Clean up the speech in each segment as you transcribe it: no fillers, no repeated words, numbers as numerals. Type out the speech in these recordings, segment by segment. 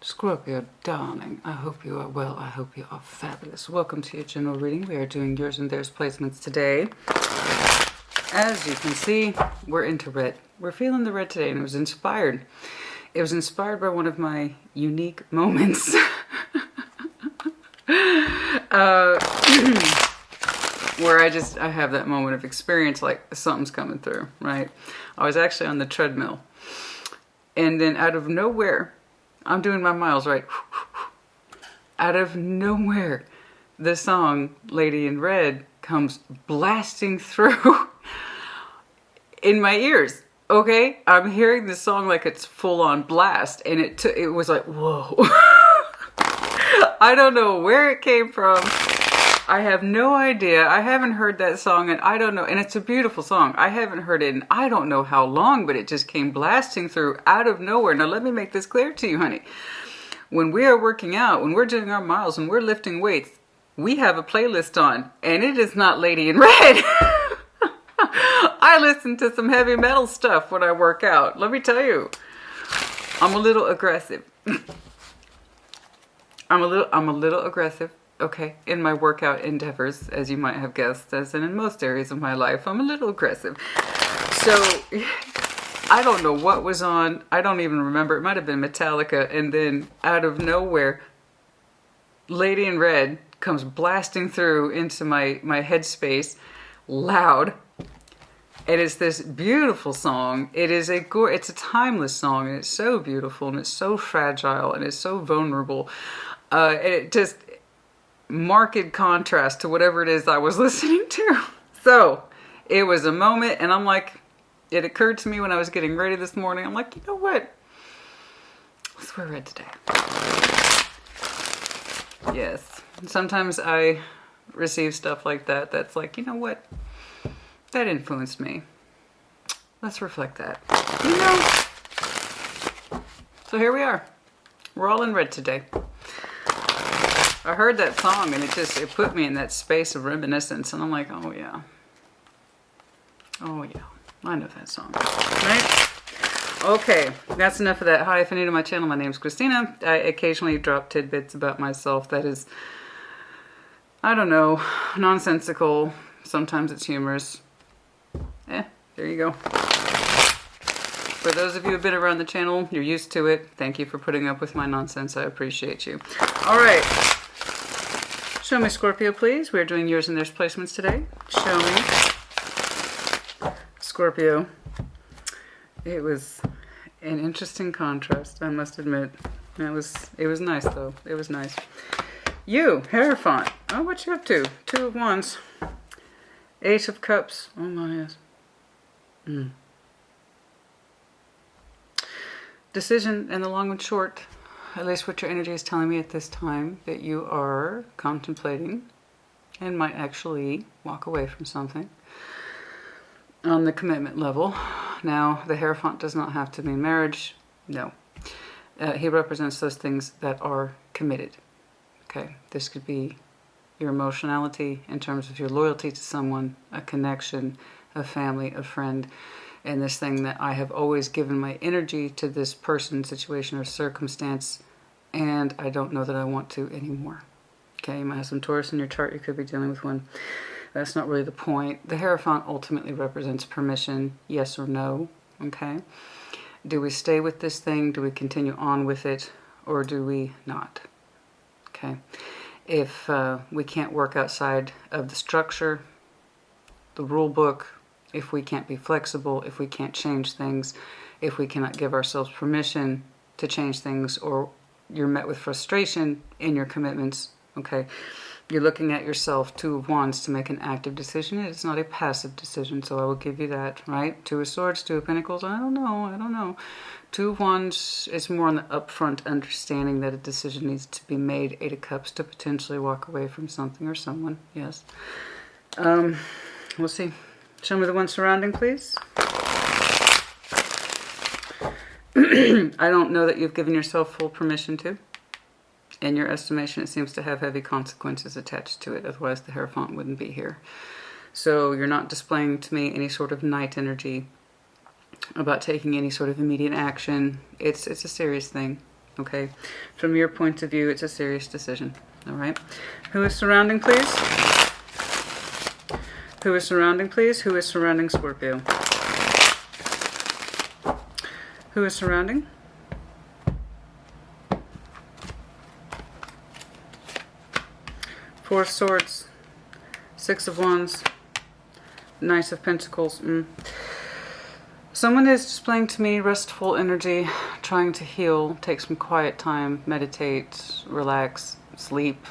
Scorpio, darling, I hope you are well. I hope you are fabulous. Welcome to your general reading. We are doing yours and theirs placements today. As you can see, we're into red. We're feeling the red today, and it was inspired. It was inspired by one of my unique moments. Where I have that moment of experience, like something's coming through, right? I was actually on the treadmill, and then out of nowhere, I'm doing my miles, right? Out of nowhere, the song Lady in Red comes blasting through in my ears. Okay? I'm hearing the song like it's full on blast, and it was like, whoa. I don't know where it came from. I have no idea. I haven't heard that song, and I don't know. And it's a beautiful song. I haven't heard it in I don't know how long, but it just came blasting through out of nowhere. Now, let me make this clear to you, honey. When we are working out, when we're doing our miles, when we're lifting weights, we have a playlist on, and it is not Lady in Red. I listen to some heavy metal stuff when I work out. Let me tell you, I'm a little aggressive. I'm a little aggressive. Okay, in my workout endeavors, as you might have guessed, as in most areas of my life, I'm a little aggressive. So, I don't know what was on. I don't even remember. It might have been Metallica. And then, out of nowhere, Lady in Red comes blasting through into my headspace, loud. And it's this beautiful song. It's a timeless song, and it's so beautiful, and it's so fragile, and it's so vulnerable. And it just... marked contrast to whatever it is I was listening to. So it was a moment, and I'm like, it occurred to me when I was getting ready this morning. I'm like, you know what? Let's wear red today. Yes. Sometimes I receive stuff like that. That's like, you know what? That influenced me. Let's reflect that. You know? So here we are. We're all in red today. I heard that song, and it put me in that space of reminiscence, and I'm like, oh yeah, I know that song, right? Okay, that's enough of that. Hi, if you're new to my channel, my name's Christina. I occasionally drop tidbits about myself that is, I don't know, nonsensical. Sometimes it's humorous. There you go. For those of you who've been around the channel, you're used to it. Thank you for putting up with my nonsense. I appreciate you. All right. Show me, Scorpio, please. We're doing yours and theirs placements today. Show me. Scorpio. It was an interesting contrast, I must admit. It was nice, though. It was nice. You, Hierophant. Oh, what you up to? Two of Wands. Ace of Cups. Oh, my, yes. Decision, and the long and short, at least what your energy is telling me at this time, that you are contemplating and might actually walk away from something on the commitment level. Now, the Hierophant does not have to be marriage. No. He represents those things that are committed. Okay. This could be your emotionality in terms of your loyalty to someone, a connection, a family, a friend. And this thing that I have always given my energy to this person, situation, or circumstance, and I don't know that I want to anymore. Okay, you might have some Taurus in your chart. You could be dealing with one. That's not really the point. The Hierophant ultimately represents permission, yes or no. Okay, do we stay with this thing? Do we continue on with it? Or do we not? Okay, if we can't work outside of the structure, the rule book, if we can't be flexible, if we can't change things, if we cannot give ourselves permission to change things, or you're met with frustration in your commitments, okay, you're looking at yourself, Two of Wands, to make an active decision. It's not a passive decision, so I will give you that, right? Two of Swords, Two of Pentacles, I don't know. Two of Wands is more on the upfront understanding that a decision needs to be made. Eight of Cups, to potentially walk away from something or someone, yes. We'll see. Show me the one surrounding, please. I don't know that you've given yourself full permission to. In your estimation, it seems to have heavy consequences attached to it. Otherwise, the Hierophant wouldn't be here. So you're not displaying to me any sort of knight energy about taking any sort of immediate action. It's a serious thing. Okay? From your point of view, it's a serious decision. All right? Who is surrounding, please? Who is surrounding, please? Who is surrounding Scorpio? Who is surrounding? Four of Swords, Six of Wands, Knight of Pentacles. Someone is displaying to me restful energy, trying to heal, take some quiet time, meditate, relax, sleep,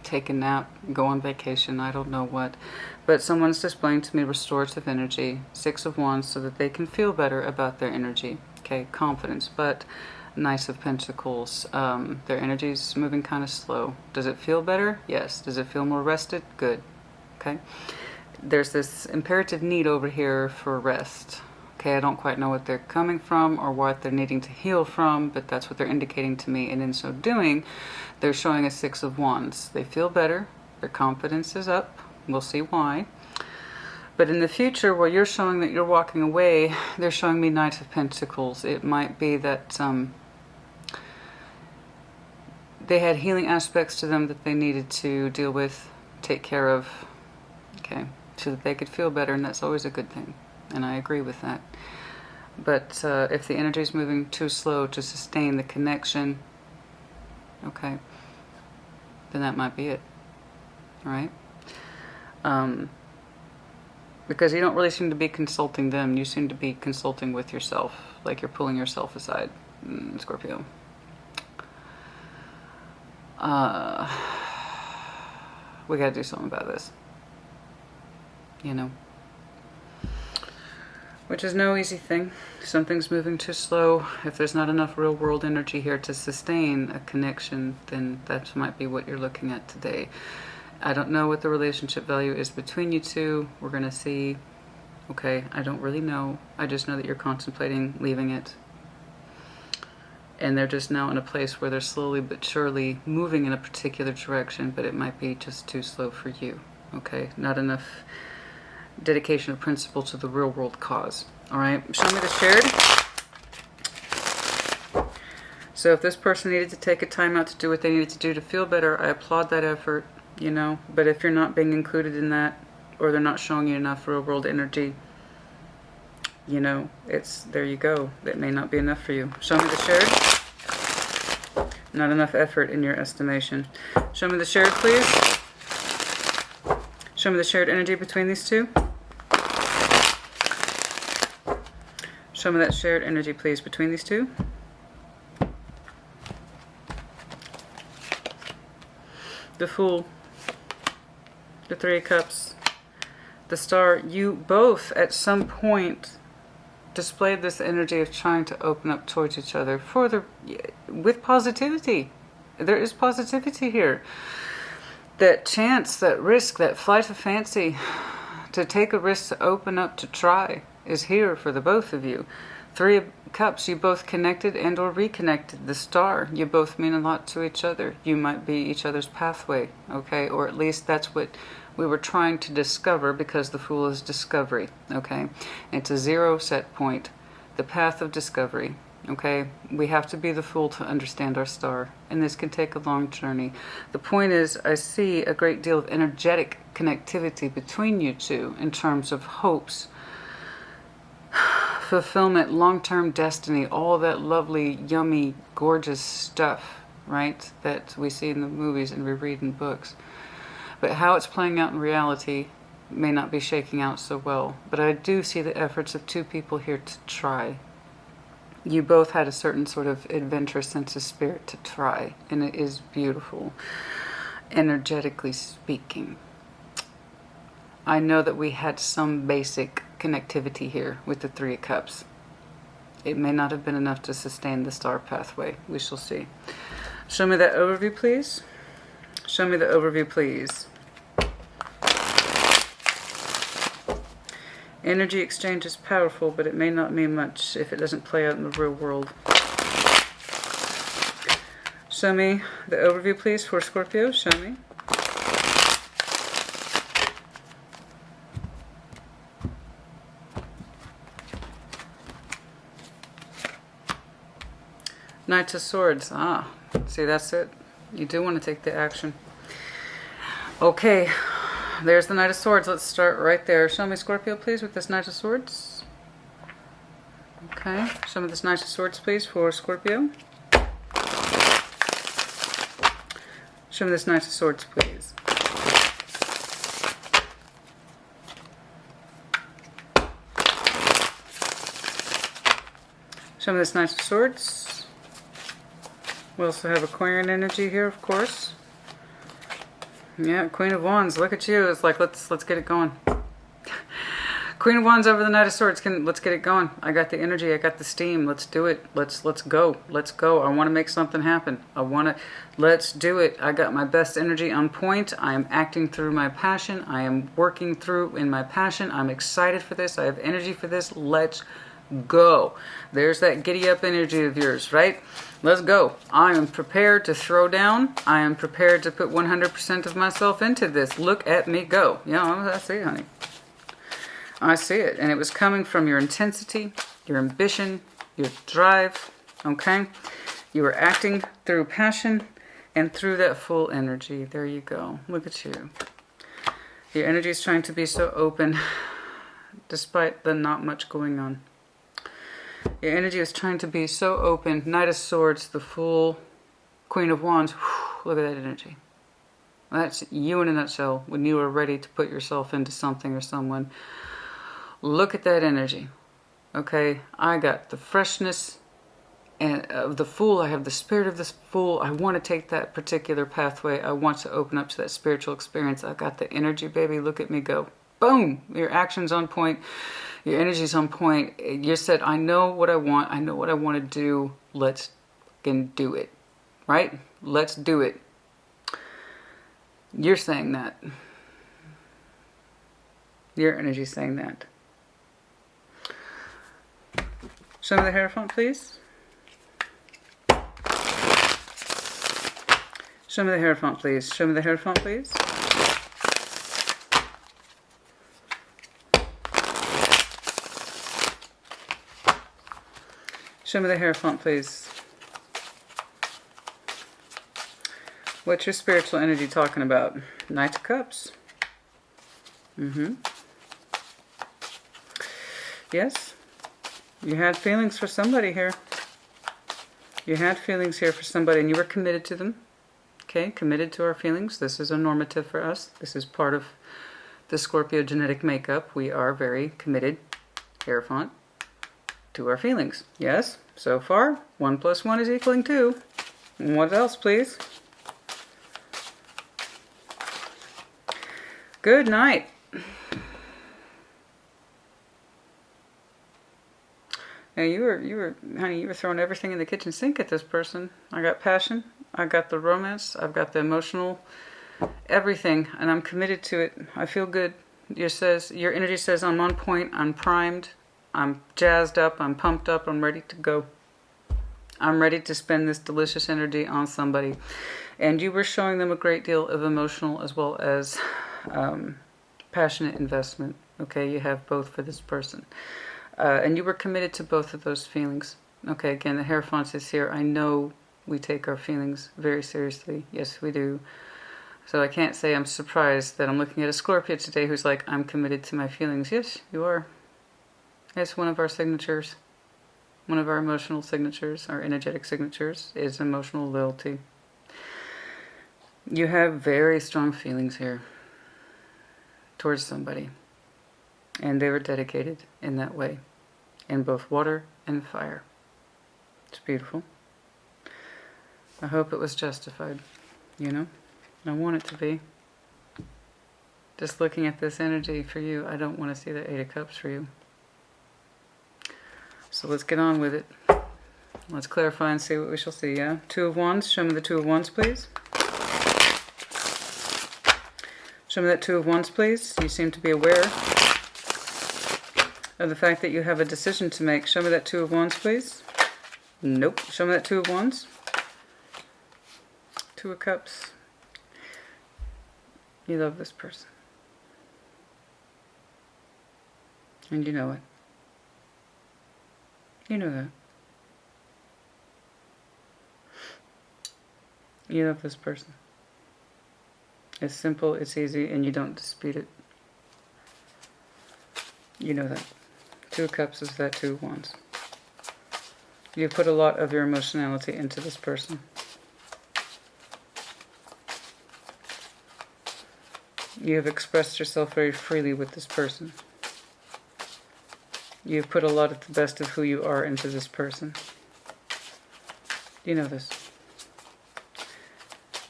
take a nap, go on vacation, I don't know what. But someone's displaying to me restorative energy, Six of Wands, so that they can feel better about their energy. Okay, confidence, but Knight of Pentacles. Their energy's moving kind of slow. Does it feel better? Yes. Does it feel more rested? Good. Okay. There's this imperative need over here for rest. Okay, I don't quite know what they're coming from or what they're needing to heal from, but that's what they're indicating to me. And in so doing, they're showing a Six of Wands. They feel better. Their confidence is up. We'll see why. But in the future, while you're showing that you're walking away, they're showing me Knight of Pentacles. It might be that they had healing aspects to them that they needed to deal with, take care of, okay, so that they could feel better, and that's always a good thing. And I agree with that. But if the energy is moving too slow to sustain the connection, okay, then that might be it. All right? Because you don't really seem to be consulting them. You seem to be consulting with yourself, like you're pulling yourself aside, Scorpio. We got to do something about this. You know. Which is no easy thing. Something's moving too slow. If there's not enough real world energy here to sustain a connection, then that might be what you're looking at today. I don't know what the relationship value is between you two. We're going to see. Okay, I don't really know. I just know that you're contemplating leaving it. And they're just now in a place where they're slowly but surely moving in a particular direction, but it might be just too slow for you. Okay, not enough dedication of principle to the real world cause. All right, show me the shared. So if this person needed to take a time out to do what they needed to do to feel better, I applaud that effort, you know. But if you're not being included in that, or they're not showing you enough real world energy, you know, it's, there you go. That may not be enough for you. Show me the shared. Not enough effort in your estimation. Show me the shared, please. Show me the shared energy between these two. Show me that shared energy, please, between these two. The Fool. The Three of Cups. The Star. You both, at some point, displayed this energy of trying to open up towards each other with positivity. There is positivity here. That chance, that risk, that flight of fancy to take a risk, to open up, to try is here for the both of you. Three of Cups, you both connected and or reconnected. The Star, you both mean a lot to each other. You might be each other's pathway, okay? Or at least that's what we were trying to discover, because the Fool is discovery, okay? It's a zero set point, the path of discovery, okay? We have to be the Fool to understand our star, and this can take a long journey. The point is, I see a great deal of energetic connectivity between you two in terms of hopes, fulfillment, long-term destiny, all that lovely, yummy, gorgeous stuff, right, that we see in the movies and we read in books. But how it's playing out in reality may not be shaking out so well. But I do see the efforts of two people here to try. You both had a certain sort of adventurous sense of spirit to try, and it is beautiful, energetically speaking. I know that we had some basic connectivity here with the Three of Cups. It may not have been enough to sustain the star pathway. We shall see. Show me that overview, please. Show me the overview, please. Energy exchange is powerful, but it may not mean much if it doesn't play out in the real world. Show me the overview, please, for Scorpio. Show me. Knight of Swords. Ah, see, that's it. You do want to take the action. Okay, there's the Knight of Swords. Let's start right there. Show me Scorpio, please, with this Knight of Swords. Okay, show me this Knight of Swords, please, for Scorpio. Show me this Knight of Swords, please. Show me this Knight of Swords. We also have Aquarian energy here, of course. Yeah, Queen of Wands. Look at you. It's like, let's get it going. Queen of Wands over the Knight of Swords. Let's get it going. I got the energy. I got the steam. Let's do it. Let's go. Let's go. I want to make something happen. Let's do it. I got my best energy on point. I am acting through my passion. I am working through in my passion. I'm excited for this. I have energy for this. Let's go. There's that giddy up energy of yours, right? Let's go. I am prepared to throw down. I am prepared to put 100% of myself into this. Look at me go. Yeah, I see it, honey. I see it. And it was coming from your intensity, your ambition, your drive, okay? You were acting through passion and through that full energy. There you go. Look at you. Your energy is trying to be so open despite the not much going on. Your energy is trying to be so open. Knight of Swords, the Fool, Queen of Wands. Whew, look at that energy. That's you in a nutshell when you are ready to put yourself into something or someone. Look at that energy. Okay, I got the freshness and of the Fool. I have the spirit of this Fool. I want to take that particular pathway. I want to open up to that spiritual experience. I got the energy, baby. Look at me go. Boom! Your action's on point. Your energy's on point. You said, I know what I want. I know what I want to do. Let's fucking do it. Right? Let's do it. You're saying that. Your energy's saying that. Show me the Hierophant, please. Show me the Hierophant, please. Show me the Hierophant, please. Show me the Hierophant, please. What's your spiritual energy talking about? Knight of Cups. Yes. You had feelings for somebody here. You had feelings here for somebody and you were committed to them. Okay, committed to our feelings. This is a normative for us. This is part of the Scorpio genetic makeup. We are very committed, Hierophant, to our feelings. Yes, so far, 1 + 1 is equaling 2. And what else, please? Good night. Now honey, you were throwing everything in the kitchen sink at this person. I got passion, I got the romance, I've got the emotional, everything, and I'm committed to it. I feel good. Your energy says I'm on point, I'm primed, I'm jazzed up, I'm pumped up, I'm ready to go. I'm ready to spend this delicious energy on somebody. And you were showing them a great deal of emotional as well as passionate investment. Okay, you have both for this person. And you were committed to both of those feelings. Okay, again, the Hierophant is here. I know we take our feelings very seriously. Yes, we do. So I can't say I'm surprised that I'm looking at a Scorpio today who's like, I'm committed to my feelings. Yes, you are. It's one of our signatures. One of our emotional signatures, our energetic signatures, is emotional loyalty. You have very strong feelings here towards somebody. And they were dedicated in that way, in both water and fire. It's beautiful. I hope it was justified, you know? I want it to be. Just looking at this energy for you, I don't want to see the 8 of Cups for you. So let's get on with it. Let's clarify and see what we shall see, yeah? 2 of Wands. Show me the 2 of Wands, please. Show me that 2 of Wands, please. You seem to be aware of the fact that you have a decision to make. Show me that 2 of Wands, please. Nope. Show me that 2 of Wands. 2 of Cups. You love this person. And you know it. You know that. You love this person. It's simple, it's easy, and you don't dispute it. You know that. Two of Cups is that Two of Wands. You put a lot of your emotionality into this person. You have expressed yourself very freely with this person. You have put a lot of the best of who you are into this person. You know this.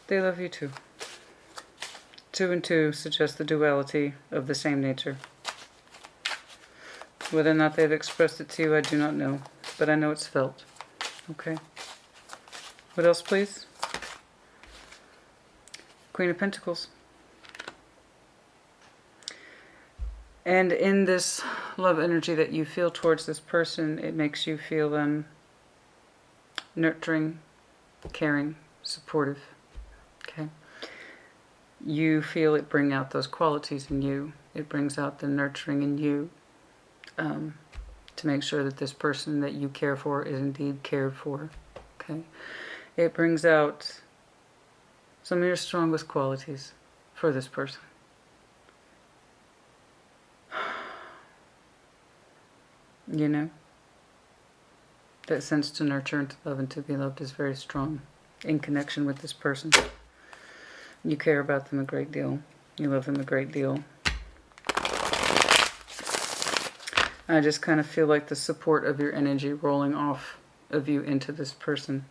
They love you too. 2 and 2 suggest the duality of the same nature. Whether or not they've expressed it to you, I do not know. But I know it's felt. Okay. What else, please? Queen of Pentacles. And in this love energy that you feel towards this person, it makes you feel them nurturing, caring, supportive. Okay. You feel it bring out those qualities in you. It brings out the nurturing in you. To make sure that this person that you care for is indeed cared for. Okay. It brings out some of your strongest qualities for this person. You know? That sense to nurture and to love and to be loved is very strong in connection with this person. You care about them a great deal. You love them a great deal. I just kind of feel like the support of your energy rolling off of you into this person.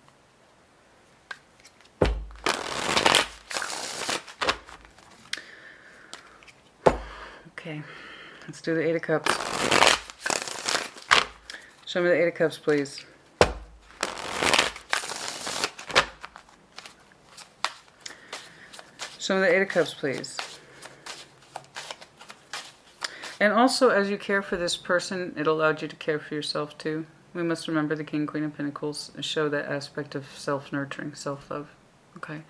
Okay, let's do the 8 of Cups. Show me the 8 of Cups, please. Show me the 8 of Cups, please. And also, as you care for this person, it allowed you to care for yourself too. We must remember the King, Queen of Pentacles show that aspect of self-nurturing, self-love. Okay.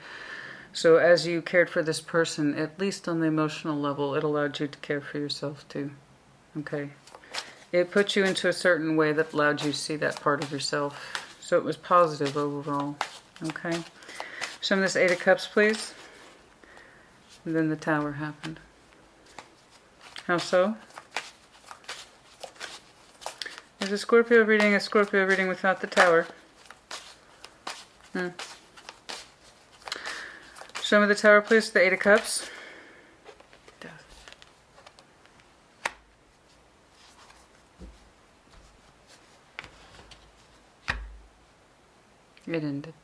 So as you cared for this person, at least on the emotional level, it allowed you to care for yourself too. Okay. It put you into a certain way that allowed you to see that part of yourself. So it was positive overall. Okay. Show me this 8 of Cups, please. And then the Tower happened. How so? Is a Scorpio reading without the Tower? Show me the Tower, please. The 8 of Cups. Death. It ended.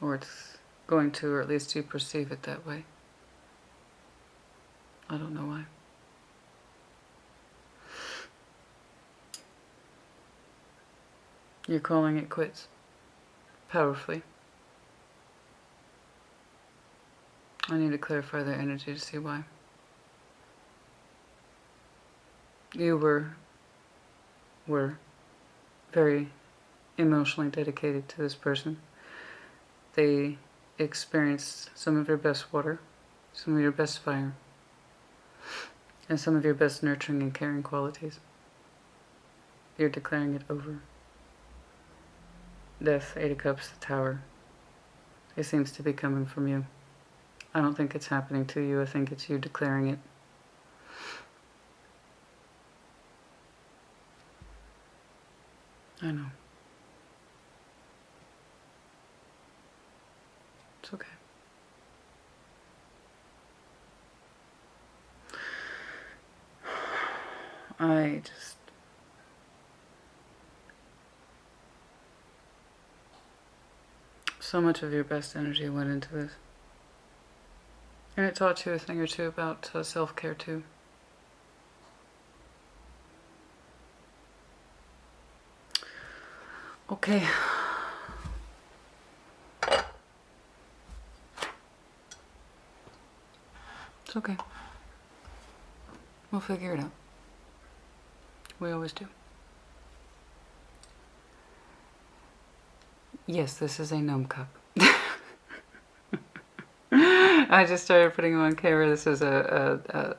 Or it's going to, or at least you perceive it that way. I don't know why. You're calling it quits. Powerfully. I need to clarify their energy to see why. You were very emotionally dedicated to this person. They experienced some of your best water, some of your best fire, and some of your best nurturing and caring qualities. You're declaring it over. Death, 8 of Cups, the Tower. It seems to be coming from you. I don't think it's happening to you. I think it's you declaring it. I know. It's okay. So much of your best energy went into this. And it taught you a thing or two about self-care too. Okay. It's okay. We'll figure it out. We always do. Yes, this is a gnome cup. I just started putting them on camera. This is a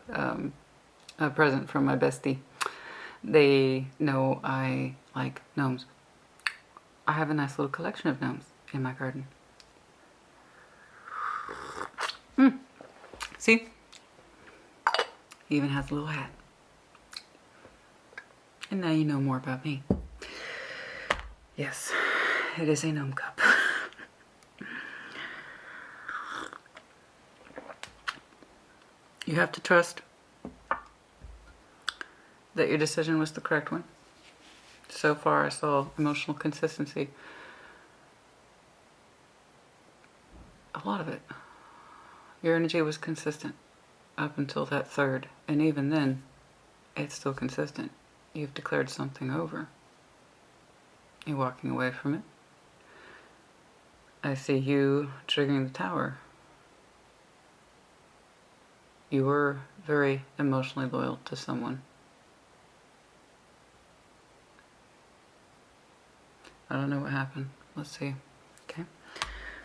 present from my bestie. They know I like gnomes. I have a nice little collection of gnomes in my garden. See? He even has a little hat. And now you know more about me. Yes, it is a gnome cup. You have to trust that your decision was the correct one. So far I saw emotional consistency. A lot of it. Your energy was consistent up until that third, and even then, it's still consistent. You've declared something over. You're walking away from it. I see you triggering the tower. You were very emotionally loyal to someone. I don't know what happened. Let's see. Okay.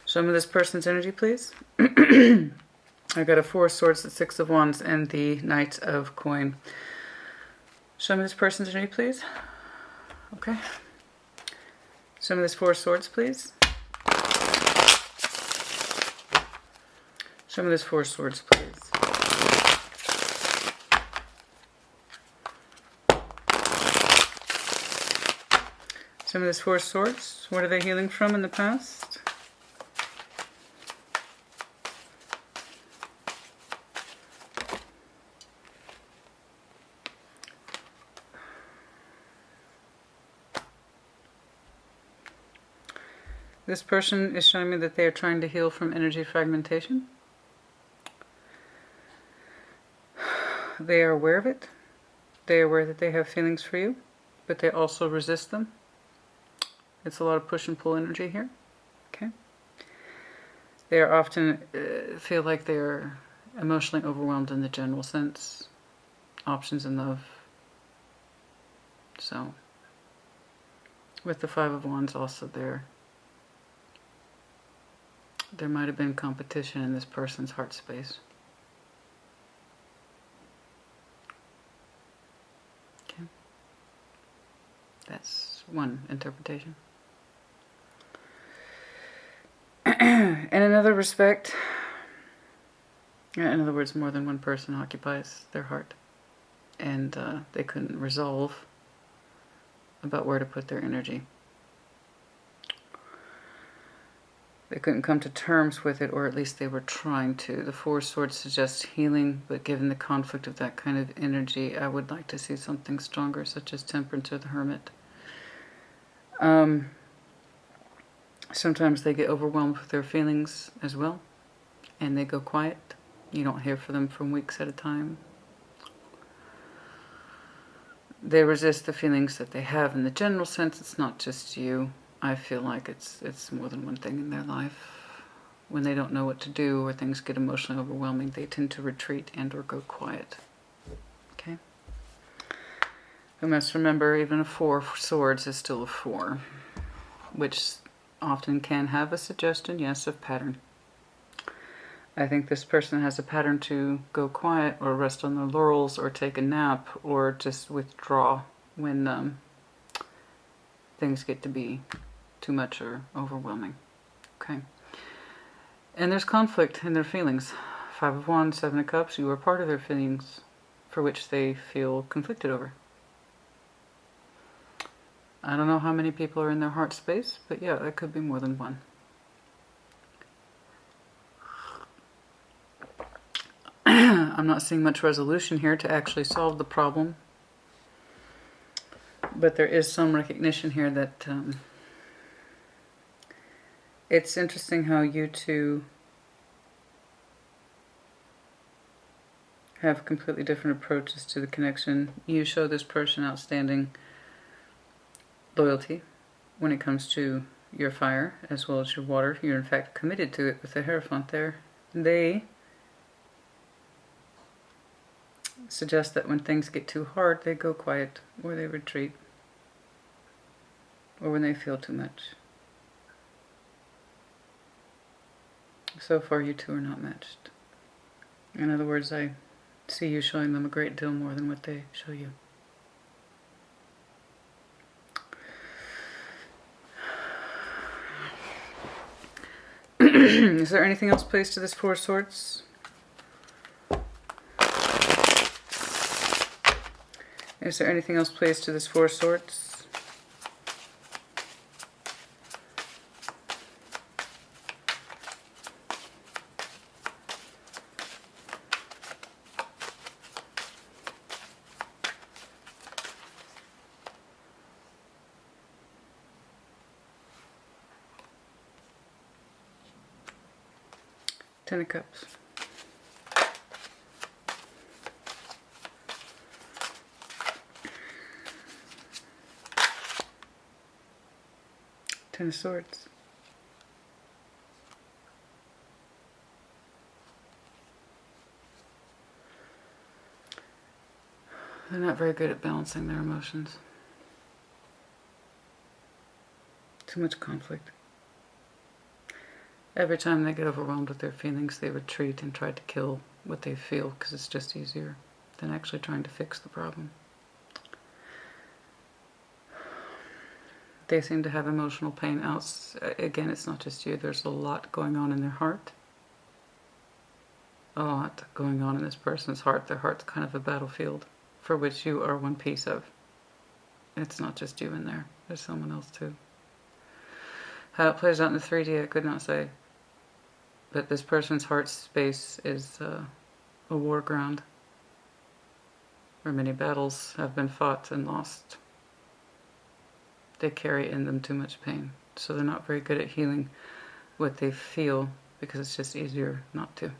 Show me this person's energy, please. I got a 4 of Swords, the 6 of Wands, and the Knight of Coin. Show me this person's energy, please. Okay. Show me this 4 of Swords, please. Show me this 4 of Swords, please. Show me this 4 of Swords. What are they healing from in the past? This person is showing me that they are trying to heal from energy fragmentation. They are aware of it. They are aware that they have feelings for you, but they also resist them. It's a lot of push and pull energy here. Okay. They are often feel like they are emotionally overwhelmed in the general sense. Options in love. So, with the 5 of Wands also there might have been competition in this person's heart space. Okay. That's one interpretation. In another respect, in other words, more than one person occupies their heart, and they couldn't resolve about where to put their energy. They couldn't come to terms with it, or at least they were trying to. The 4 of Swords suggests healing, but given the conflict of that kind of energy, I would like to see something stronger, such as Temperance or the Hermit. Sometimes they get overwhelmed with their feelings as well, and they go quiet. You don't hear from them for weeks at a time. They resist the feelings that they have. In the general sense, it's not just you. I feel like it's more than one thing in their life. When they don't know what to do or things get emotionally overwhelming, they tend to retreat and or go quiet. Okay? We must remember even a 4 of Swords is still a 4, which often can have a suggestion, yes, of pattern. I think this person has a pattern to go quiet or rest on their laurels or take a nap or just withdraw when things get to be too much or overwhelming. Okay. And there's conflict in their feelings. 5 of Wands, 7 of Cups, you are part of their feelings for which they feel conflicted over. I don't know how many people are in their heart space, but yeah, that could be more than one. I'm not seeing much resolution here to actually solve the problem, but there is some recognition here that it's interesting how you two have completely different approaches to the connection. You show this person outstanding loyalty when it comes to your fire as well as your water. You're in fact committed to it with the Hierophant there. They suggest that when things get too hard, they go quiet or they retreat, or when they feel too much. So far, you two are not matched. In other words, I see you showing them a great deal more than what they show you. Is there anything else placed to this Four of Swords? Is there anything else placed to this Four of Swords? Ten of Cups. Ten of Swords. They're not very good at balancing their emotions. Too much conflict. Every time they get overwhelmed with their feelings, they retreat and try to kill what they feel because it's just easier than actually trying to fix the problem. They seem to have emotional pain out. Again, it's not just you. There's a lot going on in their heart. A lot going on in this person's heart. Their heart's kind of a battlefield for which you are one piece of. It's not just you in there. There's someone else too. How it plays out in the 3D, I could not say. But this person's heart space is a war ground where many battles have been fought and lost. They carry in them too much pain, so they're not very good at healing what they feel because it's just easier not to.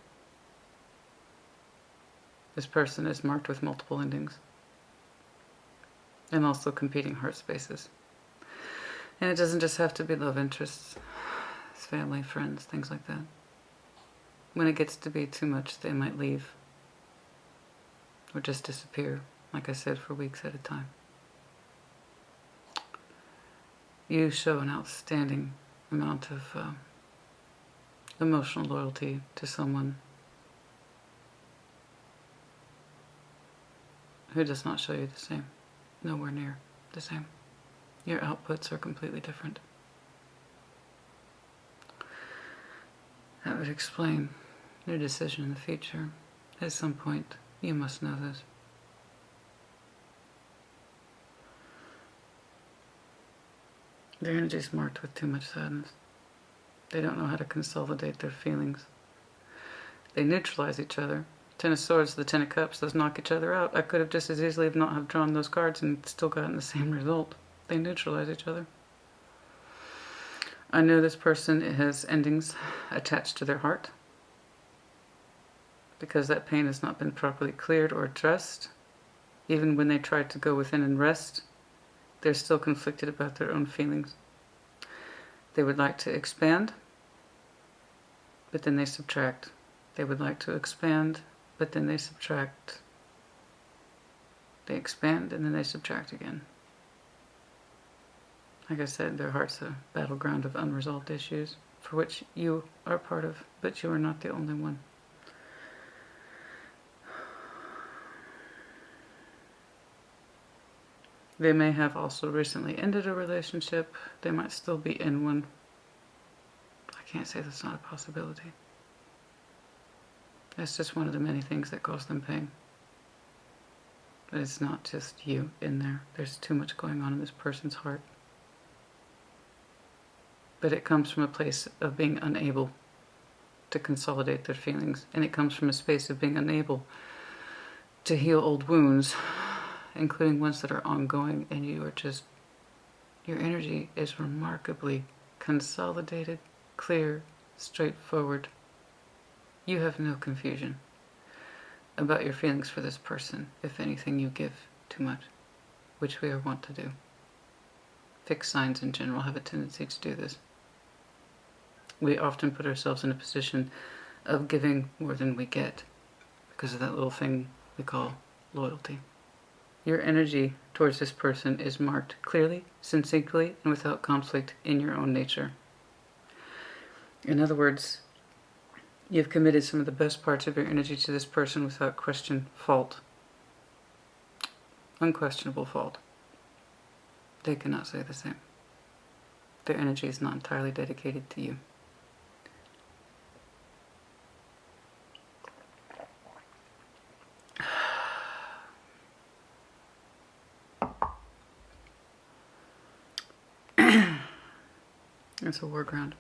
This person is marked with multiple endings and also competing heart spaces. And it doesn't just have to be love interests. It's family, friends, things like that. When it gets to be too much, they might leave or just disappear, like I said, for weeks at a time. You show an outstanding amount of emotional loyalty to someone who does not show you the same. Nowhere near the same. Your outputs are completely different. That would explain your decision in the future. At some point, you must know this. Their energy is marked with too much sadness. They don't know how to consolidate their feelings. They neutralize each other. Ten of Swords, the Ten of Cups, those knock each other out. I could have just as easily have not have drawn those cards and still gotten the same result. They neutralize each other. I know this person has endings attached to their heart because that pain has not been properly cleared or addressed. Even when they try to go within and rest, they're still conflicted about their own feelings. They would like to expand, but then they subtract. They would like to expand, but then they subtract. They expand and then they subtract again. Like I said, their heart's a battleground of unresolved issues for which you are part of, but you are not the only one. They may have also recently ended a relationship. They might still be in one. I can't say that's not a possibility. That's just one of the many things that cause them pain. But it's not just you in there. There's too much going on in this person's heart. But it comes from a place of being unable to consolidate their feelings. And it comes from a space of being unable to heal old wounds, including ones that are ongoing, and you are just, your energy is remarkably consolidated, clear, straightforward. You have no confusion about your feelings for this person. If anything, you give too much, which we are wont to do. Fixed signs in general have a tendency to do this. We often put ourselves in a position of giving more than we get because of that little thing we call loyalty. Your energy towards this person is marked clearly, succinctly, and without conflict in your own nature. In other words, you've committed some of the best parts of your energy to this person without question, fault. Unquestionable fault. They cannot say the same. Their energy is not entirely dedicated to you. It's a war ground.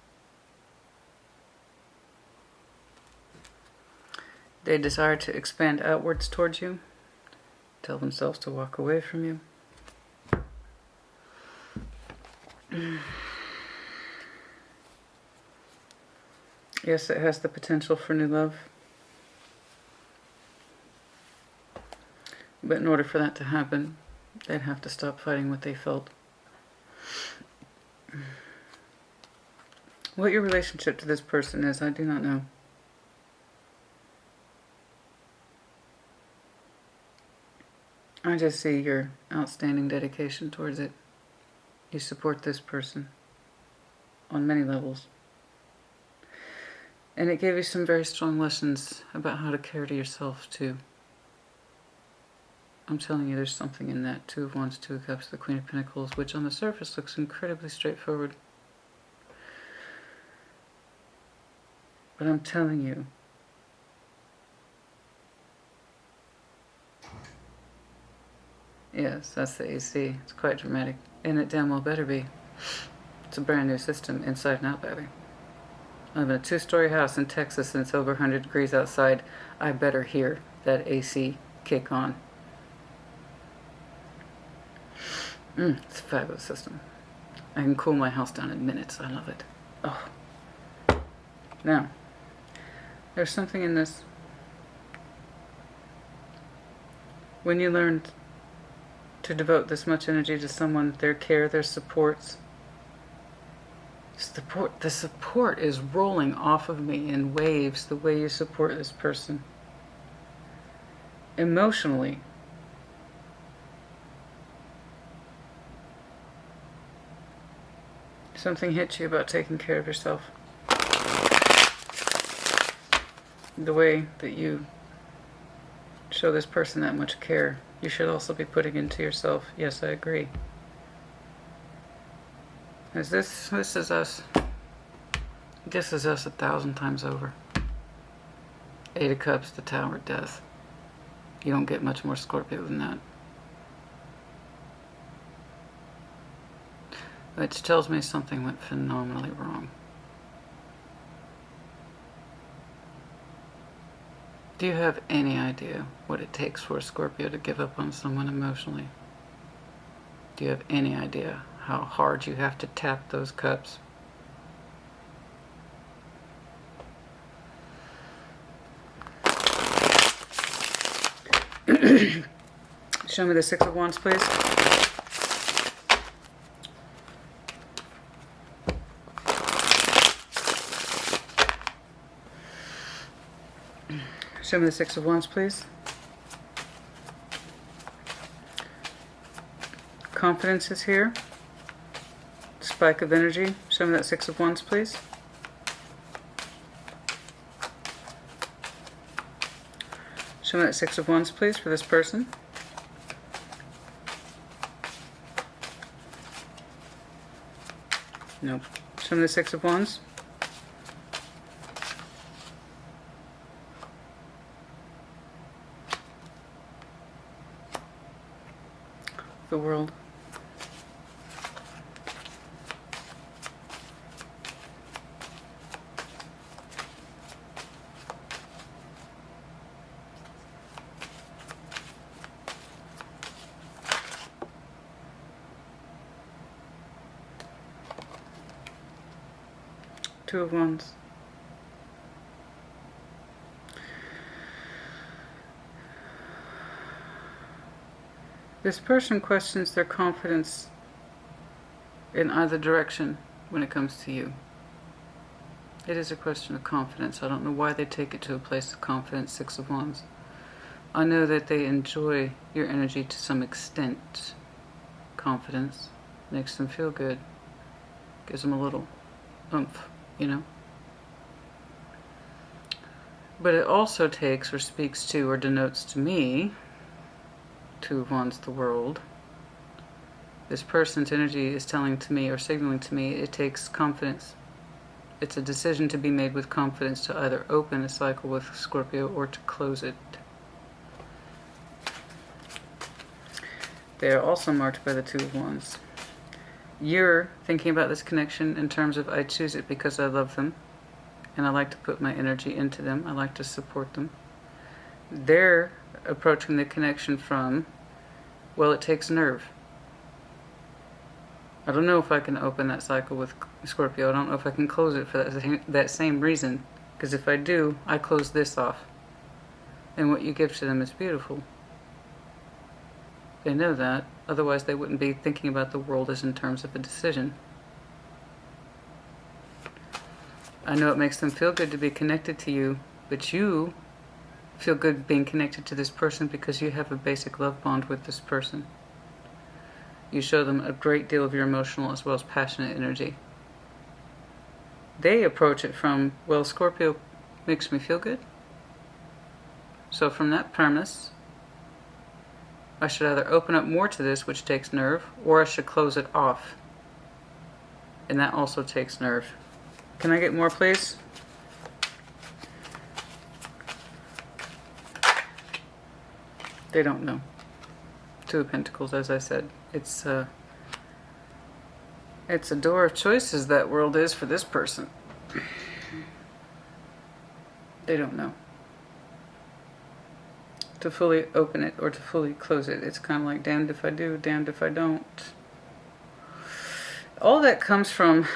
They desire to expand outwards towards you, tell themselves to walk away from you. Yes, it has the potential for new love. But in order for that to happen, they'd have to stop fighting what they felt. What your relationship to this person is, I do not know. I just see your outstanding dedication towards it. You support this person on many levels. And it gave you some very strong lessons about how to care to yourself, too. I'm telling you, there's something in that. Two of Wands, Two of Cups, the Queen of Pentacles, which on the surface looks incredibly straightforward. But I'm telling you, yes, that's the AC. It's quite dramatic. And it damn well better be. It's a brand new system, inside and out, baby. I live in a 2-story house in Texas and it's over 100 degrees outside. I better hear that AC kick on. It's a fabulous system. I can cool my house down in minutes. I love it. Oh. Now, there's something in this. When you learn to devote this much energy to someone, their care, their supports, the support is rolling off of me in waves the way you support this person. Emotionally. Something hits you about taking care of yourself. The way that you show this person that much care, you should also be putting into yourself. Yes, I agree. Is this is us. This is us 1,000 times over. 8 of Cups, the Tower of Death. You don't get much more Scorpio than that. Which tells me something went phenomenally wrong. Do you have any idea what it takes for a Scorpio to give up on someone emotionally? Do you have any idea how hard you have to tap those cups? Show me the Six of Wands, please. Show me the Six of Wands, please. Confidence is here. Spike of energy. Show me that Six of Wands, please. Show me that Six of Wands, please, for this person. Nope. Show me the Six of Wands. The World. Two of Wands. This person questions their confidence in either direction when it comes to you. It is a question of confidence. I don't know why they take it to a place of confidence, Six of Wands. I know that they enjoy your energy to some extent. Confidence makes them feel good. Gives them a little oomph, you know. But it also takes or speaks to or denotes to me, Two of Wands, the World. This person's energy is telling to me or signaling to me it takes confidence. It's a decision to be made with confidence to either open a cycle with Scorpio or to close it. They are also marked by the Two of Wands. You're thinking about this connection in terms of I choose it because I love them and I like to put my energy into them. I like to support them. They're approaching the connection from, well, it takes nerve. I don't know if I can open that cycle with Scorpio. I don't know if I can close it for that same reason. Because if I do, I close this off. And what you give to them is beautiful. They know that. Otherwise, they wouldn't be thinking about the world as in terms of a decision. I know it makes them feel good to be connected to you, but you feel good being connected to this person because you have a basic love bond with this person. You show them a great deal of your emotional as well as passionate energy. They approach it from, well, Scorpio makes me feel good. So from that premise, I should either open up more to this, which takes nerve, or I should close it off. And that also takes nerve. Can I get more, please? They don't know. Two of Pentacles, as I said. It's a door of choices, that world is, for this person. They don't know. To fully open it or to fully close it. It's kind of like damned if I do, damned if I don't. All that comes from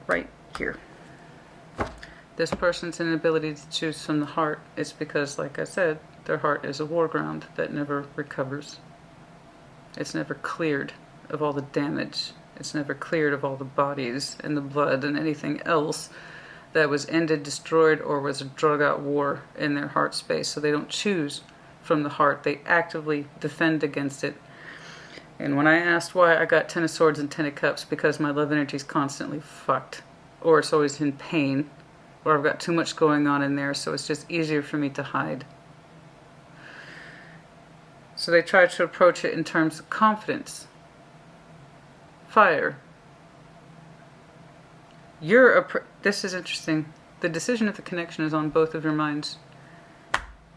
right here. This person's inability to choose from the heart is because, like I said, their heart is a war ground that never recovers. It's never cleared of all the damage. It's never cleared of all the bodies and the blood and anything else that was ended, destroyed, or was a drug-out war in their heart space. So they don't choose from the heart. They actively defend against it. And when I asked why, I got 10 of Swords and 10 of Cups, because my love energy is constantly fucked. Or it's always in pain. Or I've got too much going on in there, so it's just easier for me to hide. So they try to approach it in terms of confidence. Fire. This is interesting. The decision of the connection is on both of your minds.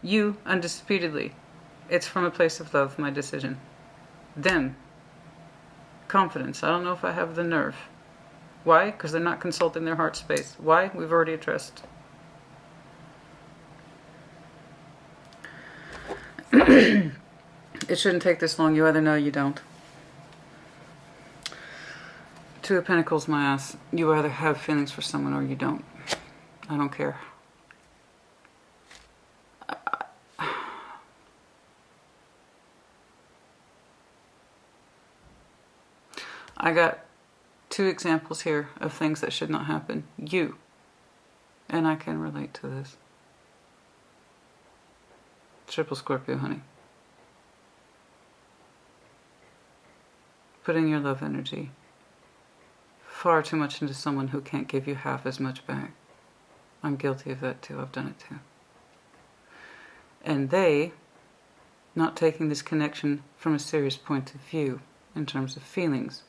You, undisputedly. It's from a place of love, my decision. Them. Confidence. I don't know if I have the nerve. Why? Because they're not consulting their heart space. Why? We've already addressed. It shouldn't take this long. You either know or you don't. Two of Pentacles, my ass. You either have feelings for someone or you don't. I don't care. I got two examples here of things that should not happen. You. And I can relate to this. Triple Scorpio, honey. Putting your love energy far too much into someone who can't give you half as much back. I'm guilty of that too. I've done it too. And they not taking this connection from a serious point of view in terms of feelings,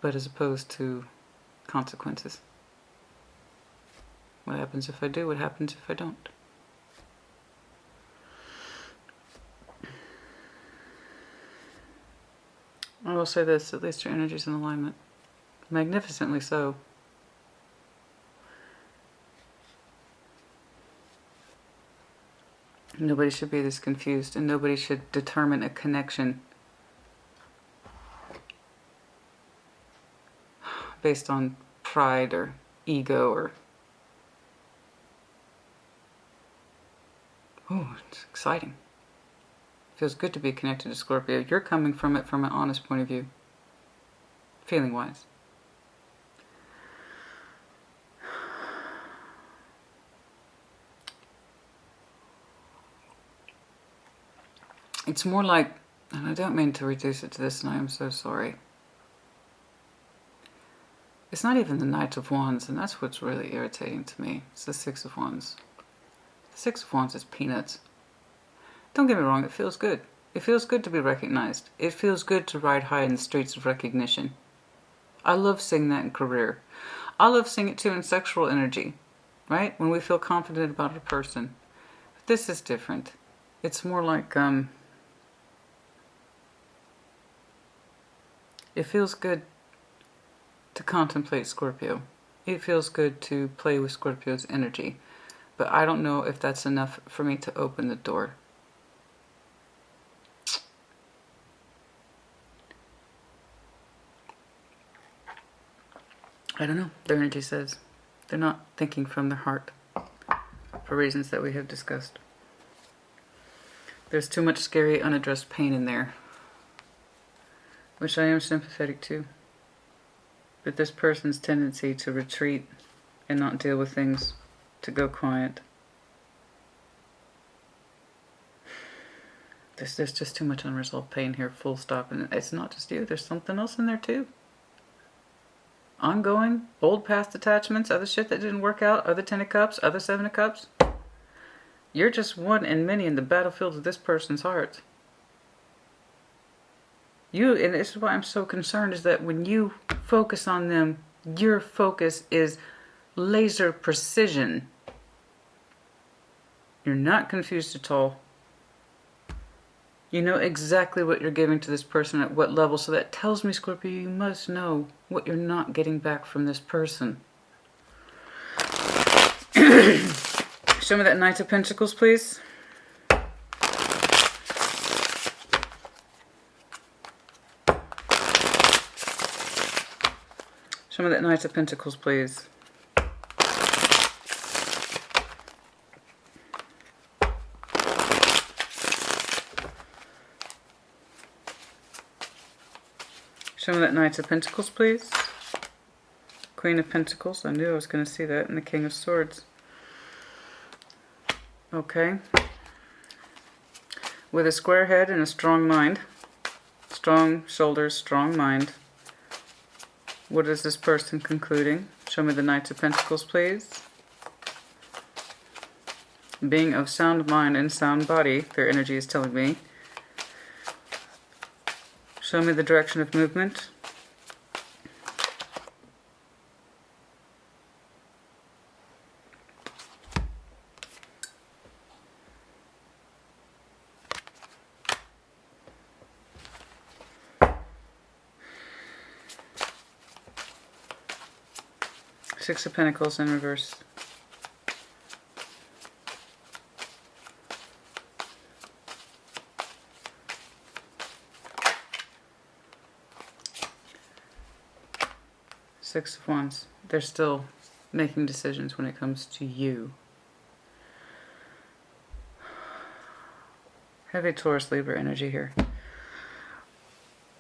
but as opposed to consequences. What happens if I do? What happens if I don't? I will say this, at least your energy's in alignment. Magnificently so. Nobody should be this confused, and nobody should determine a connection based on pride or ego or... Ooh, it's exciting. Feels good to be connected to Scorpio. You're coming from it from an honest point of view. Feeling-wise. It's more like, and I don't mean to reduce it to this, and I am so sorry. It's not even the Knight of Wands, and that's what's really irritating to me. It's the Six of Wands. The Six of Wands is peanuts. Don't get me wrong, it feels good. It feels good to be recognized. It feels good to ride high in the streets of recognition. I love seeing that in career. I love seeing it too in sexual energy, right? When we feel confident about a person. But this is different. It's more like, It feels good to contemplate Scorpio. It feels good to play with Scorpio's energy. But I don't know if that's enough for me to open the door. I don't know. Their energy says they're not thinking from their heart for reasons that we have discussed. There's too much scary, unaddressed pain in there, which I am sympathetic to. But this person's tendency to retreat and not deal with things, to go quiet. There's just too much unresolved pain here, full stop. And it's not just you, there's something else in there too. Ongoing, old past attachments, other shit that didn't work out, other Ten of Cups, other Seven of Cups. You're just one in many in the battlefield of this person's heart. And this is why I'm so concerned, is that when you focus on them, your focus is laser precision. You're not confused at all. You know exactly what you're giving to this person at what level. So that tells me, Scorpio, you must know what you're not getting back from this person. Show me that Knight of Pentacles, please. Show me that Knight of Pentacles, please. Show me that Knight of Pentacles, please. Queen of Pentacles. I knew I was going to see that. And the King of Swords. Okay. With a square head and a strong mind. Strong shoulders, strong mind. What is this person concluding? Show me the Knight of Pentacles, please. Being of sound mind and sound body, their energy is telling me. Show me the direction of movement. Six of Pentacles in reverse. Six of Wands. They're still making decisions when it comes to you. Heavy Taurus, Libra energy here.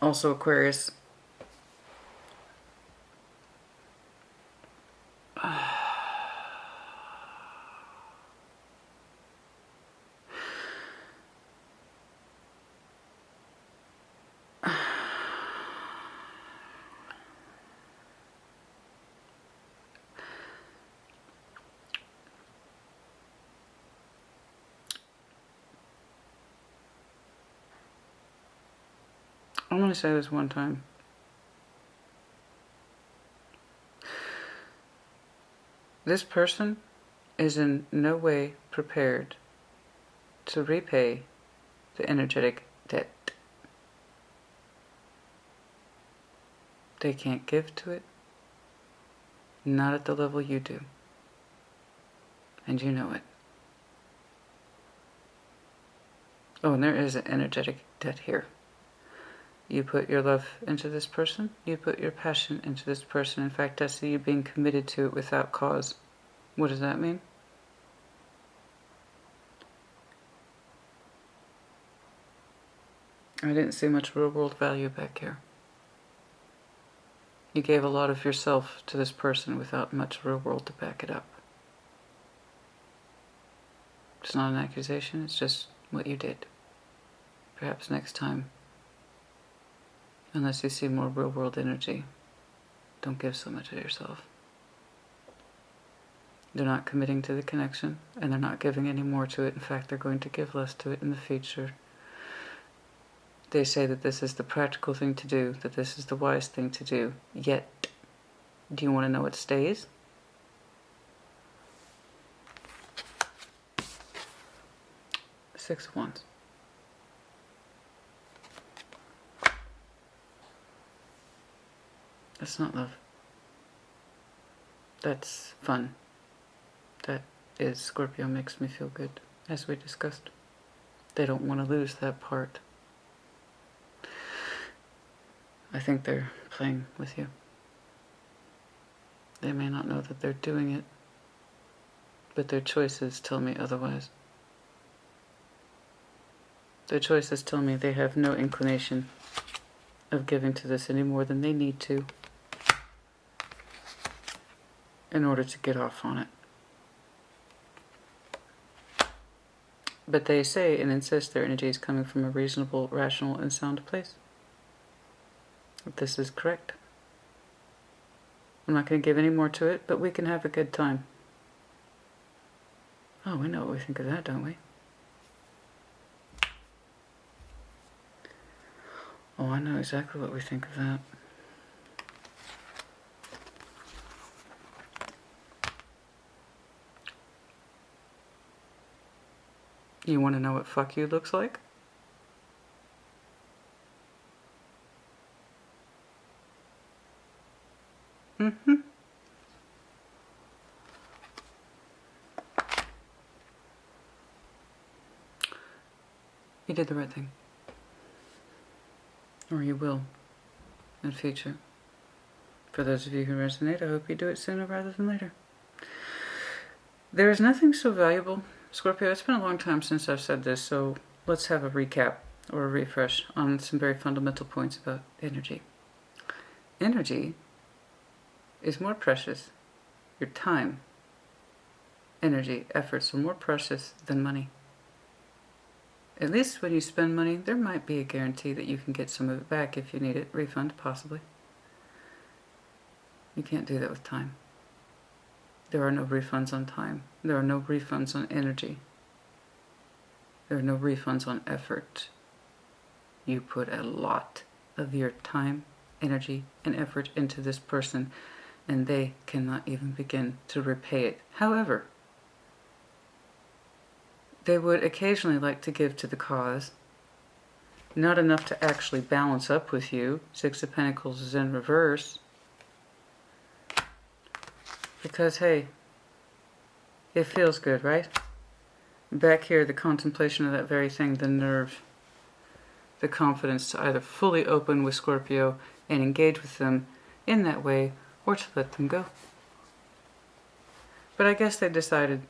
Also Aquarius. I'm going to say this one time. This person is in no way prepared to repay the energetic debt. They can't give to it. Not at the level you do. And you know it. Oh, and there is an energetic debt here. You put your love into this person. You put your passion into this person. In fact, I see you being committed to it without cause. What does that mean? I didn't see much real world value back here. You gave a lot of yourself to this person without much real world to back it up. It's not an accusation, it's just what you did. Perhaps next time, unless you see more real world energy, don't give so much of yourself. They're not committing to the connection, and they're not giving any more to it. In fact, they're going to give less to it in the future. They say that this is the practical thing to do, that this is the wise thing to do. Yet, do you want to know what stays? Six of Wands. That's not love. That's fun. That is Scorpio makes me feel good, as we discussed. They don't want to lose that part. I think they're playing with you. They may not know that they're doing it, but their choices tell me otherwise. Their choices tell me they have no inclination of giving to this any more than they need to in order to get off on it. But they say and insist their energy is coming from a reasonable, rational, and sound place. This is correct. I'm not going to give any more to it, but we can have a good time. Oh, we know what we think of that, don't we? Oh, I know exactly what we think of that. You want to know what fuck you looks like? Mm-hmm. You did the right thing. Or you will in the future. For those of you who resonate, I hope you do it sooner rather than later. There is nothing so valuable, Scorpio. It's been a long time since I've said this, so let's have a recap or a refresh on some very fundamental points about energy. Energy is more precious. Your time, energy, efforts are more precious than money. At least when you spend money, there might be a guarantee that you can get some of it back if you need it. Refund, possibly. You can't do that with time. There are no refunds on time. There are no refunds on energy. There are no refunds on effort. You put a lot of your time, energy, and effort into this person, and they cannot even begin to repay it. However, they would occasionally like to give to the cause. Not enough to actually balance up with you. Six of Pentacles is in reverse. Because, hey, it feels good, right? Back here, the contemplation of that very thing, the nerve, the confidence to either fully open with Scorpio and engage with them in that way, or to let them go. But I guess they decided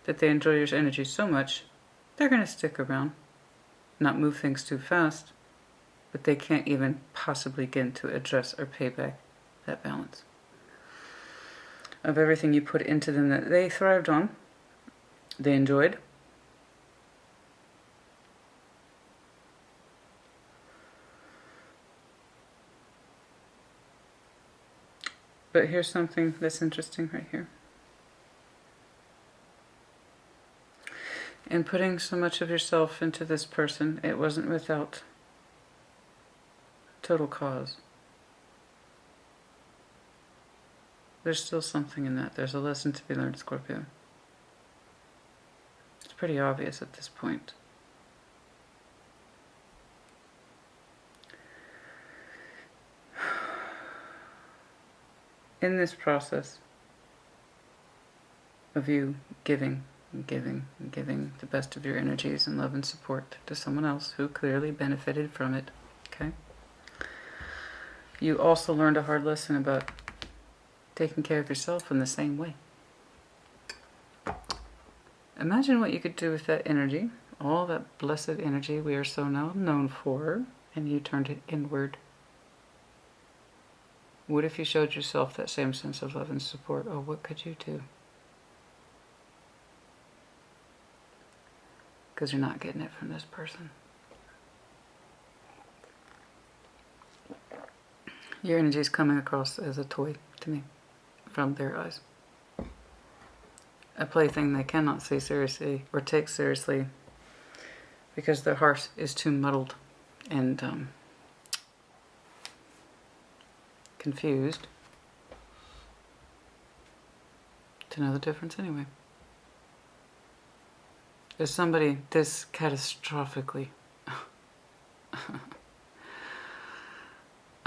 that they enjoy your energy so much, they're going to stick around. Not move things too fast, but they can't even possibly begin to address or pay back that balance of everything you put into them that they thrived on, they enjoyed. But here's something that's interesting right here. In putting so much of yourself into this person, it wasn't without total cause. There's still something in that. There's a lesson to be learned, Scorpio. It's pretty obvious at this point. In this process of you giving the best of your energies and love and support to someone else who clearly benefited from it, okay? You also learned a hard lesson about taking care of yourself in the same way. Imagine what you could do with that energy, all that blessed energy we are so now known for, and you turned it inward. What if you showed yourself that same sense of love and support? Oh, what could you do? Because you're not getting it from this person. Your energy is coming across as a toy to me, from their eyes. A plaything they cannot see seriously or take seriously because their heart is too muddled and confused to know the difference anyway. There's somebody this catastrophically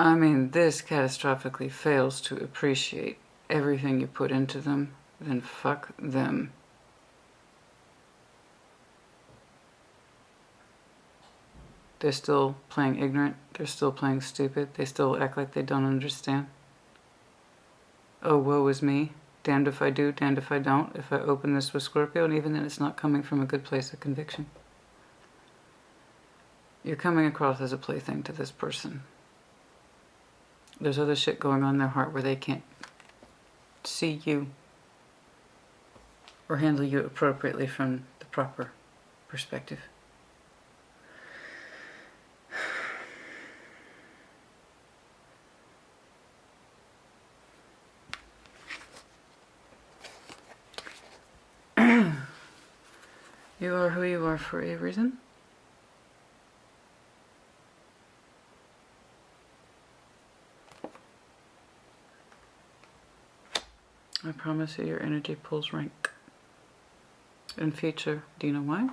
I mean, this catastrophically fails to appreciate everything you put into them, then fuck them. They're still playing ignorant. They're still playing stupid. They still act like they don't understand. Oh, woe is me. Damned if I do, damned if I don't. If I open this with Scorpio, and even then it's not coming from a good place of conviction. You're coming across as a plaything to this person. There's other shit going on in their heart where they can't see you or handle you appropriately from the proper perspective. You are who you are for a reason. I promise you your energy pulls rank. In future, do you know why?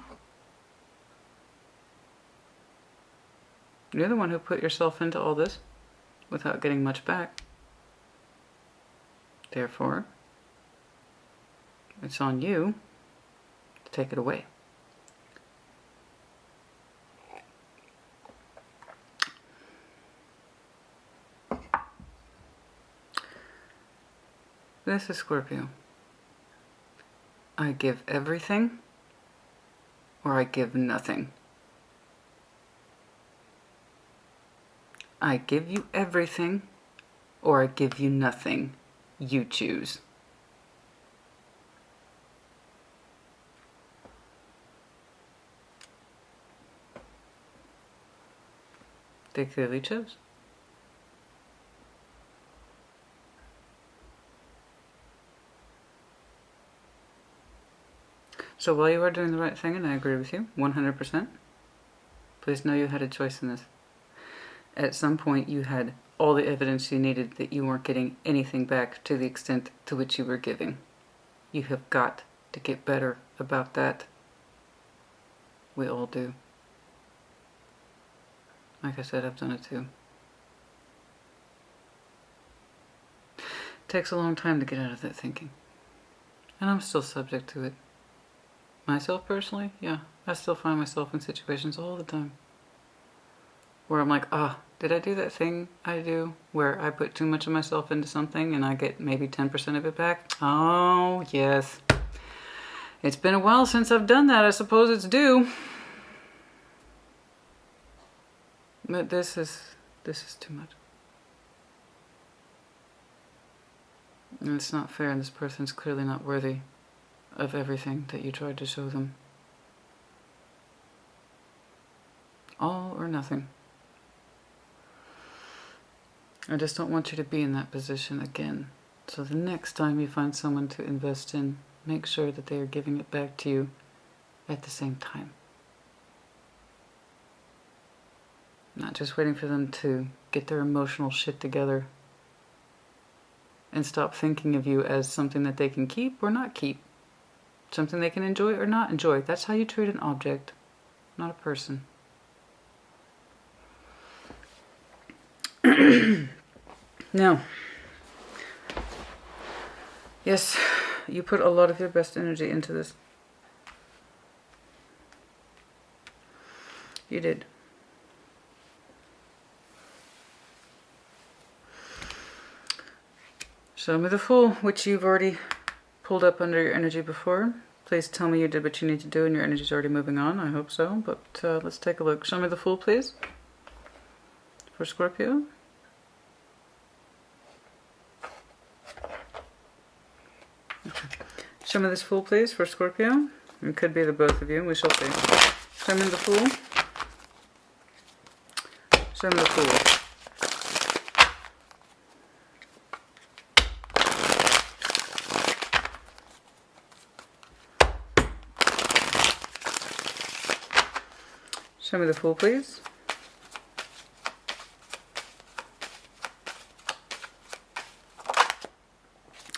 You're the one who put yourself into all this without getting much back. Therefore, it's on you to take it away. This is Scorpio. I give everything, or I give nothing. I give you everything, or I give you nothing. You choose. They clearly chose. So while you are doing the right thing, and I agree with you 100%, please know you had a choice in this. At some point you had all the evidence you needed that you weren't getting anything back to the extent to which you were giving. You have got to get better about that. We all do. Like I said, I've done it too. It takes a long time to get out of that thinking. And I'm still subject to it. Myself personally, yeah, I still find myself in situations all the time where I'm like, did I do that thing I do where I put too much of myself into something and I get maybe 10% of it back? Oh, yes. It's been a while since I've done that. I suppose it's due. But this is too much. And it's not fair, and this person's clearly not worthy of everything that you tried to show them. All or nothing. I just don't want you to be in that position again. So the next time you find someone to invest in, make sure that they are giving it back to you at the same time. Not just waiting for them to get their emotional shit together and stop thinking of you as something that they can keep or not keep. Something they can enjoy or not enjoy. That's how you treat an object, not a person. Now, yes, you put a lot of your best energy into this. You did. Show me the Fool, which you've already pulled up under your energy before. Please tell me you did what you need to do and your energy's already moving on. I hope so, but let's take a look. Show me the Fool, please, for Scorpio. Okay. Show me this Fool, please, for Scorpio. It could be the both of you. We shall see. Show me the Fool. Show me the Fool. Show me the Fool, please.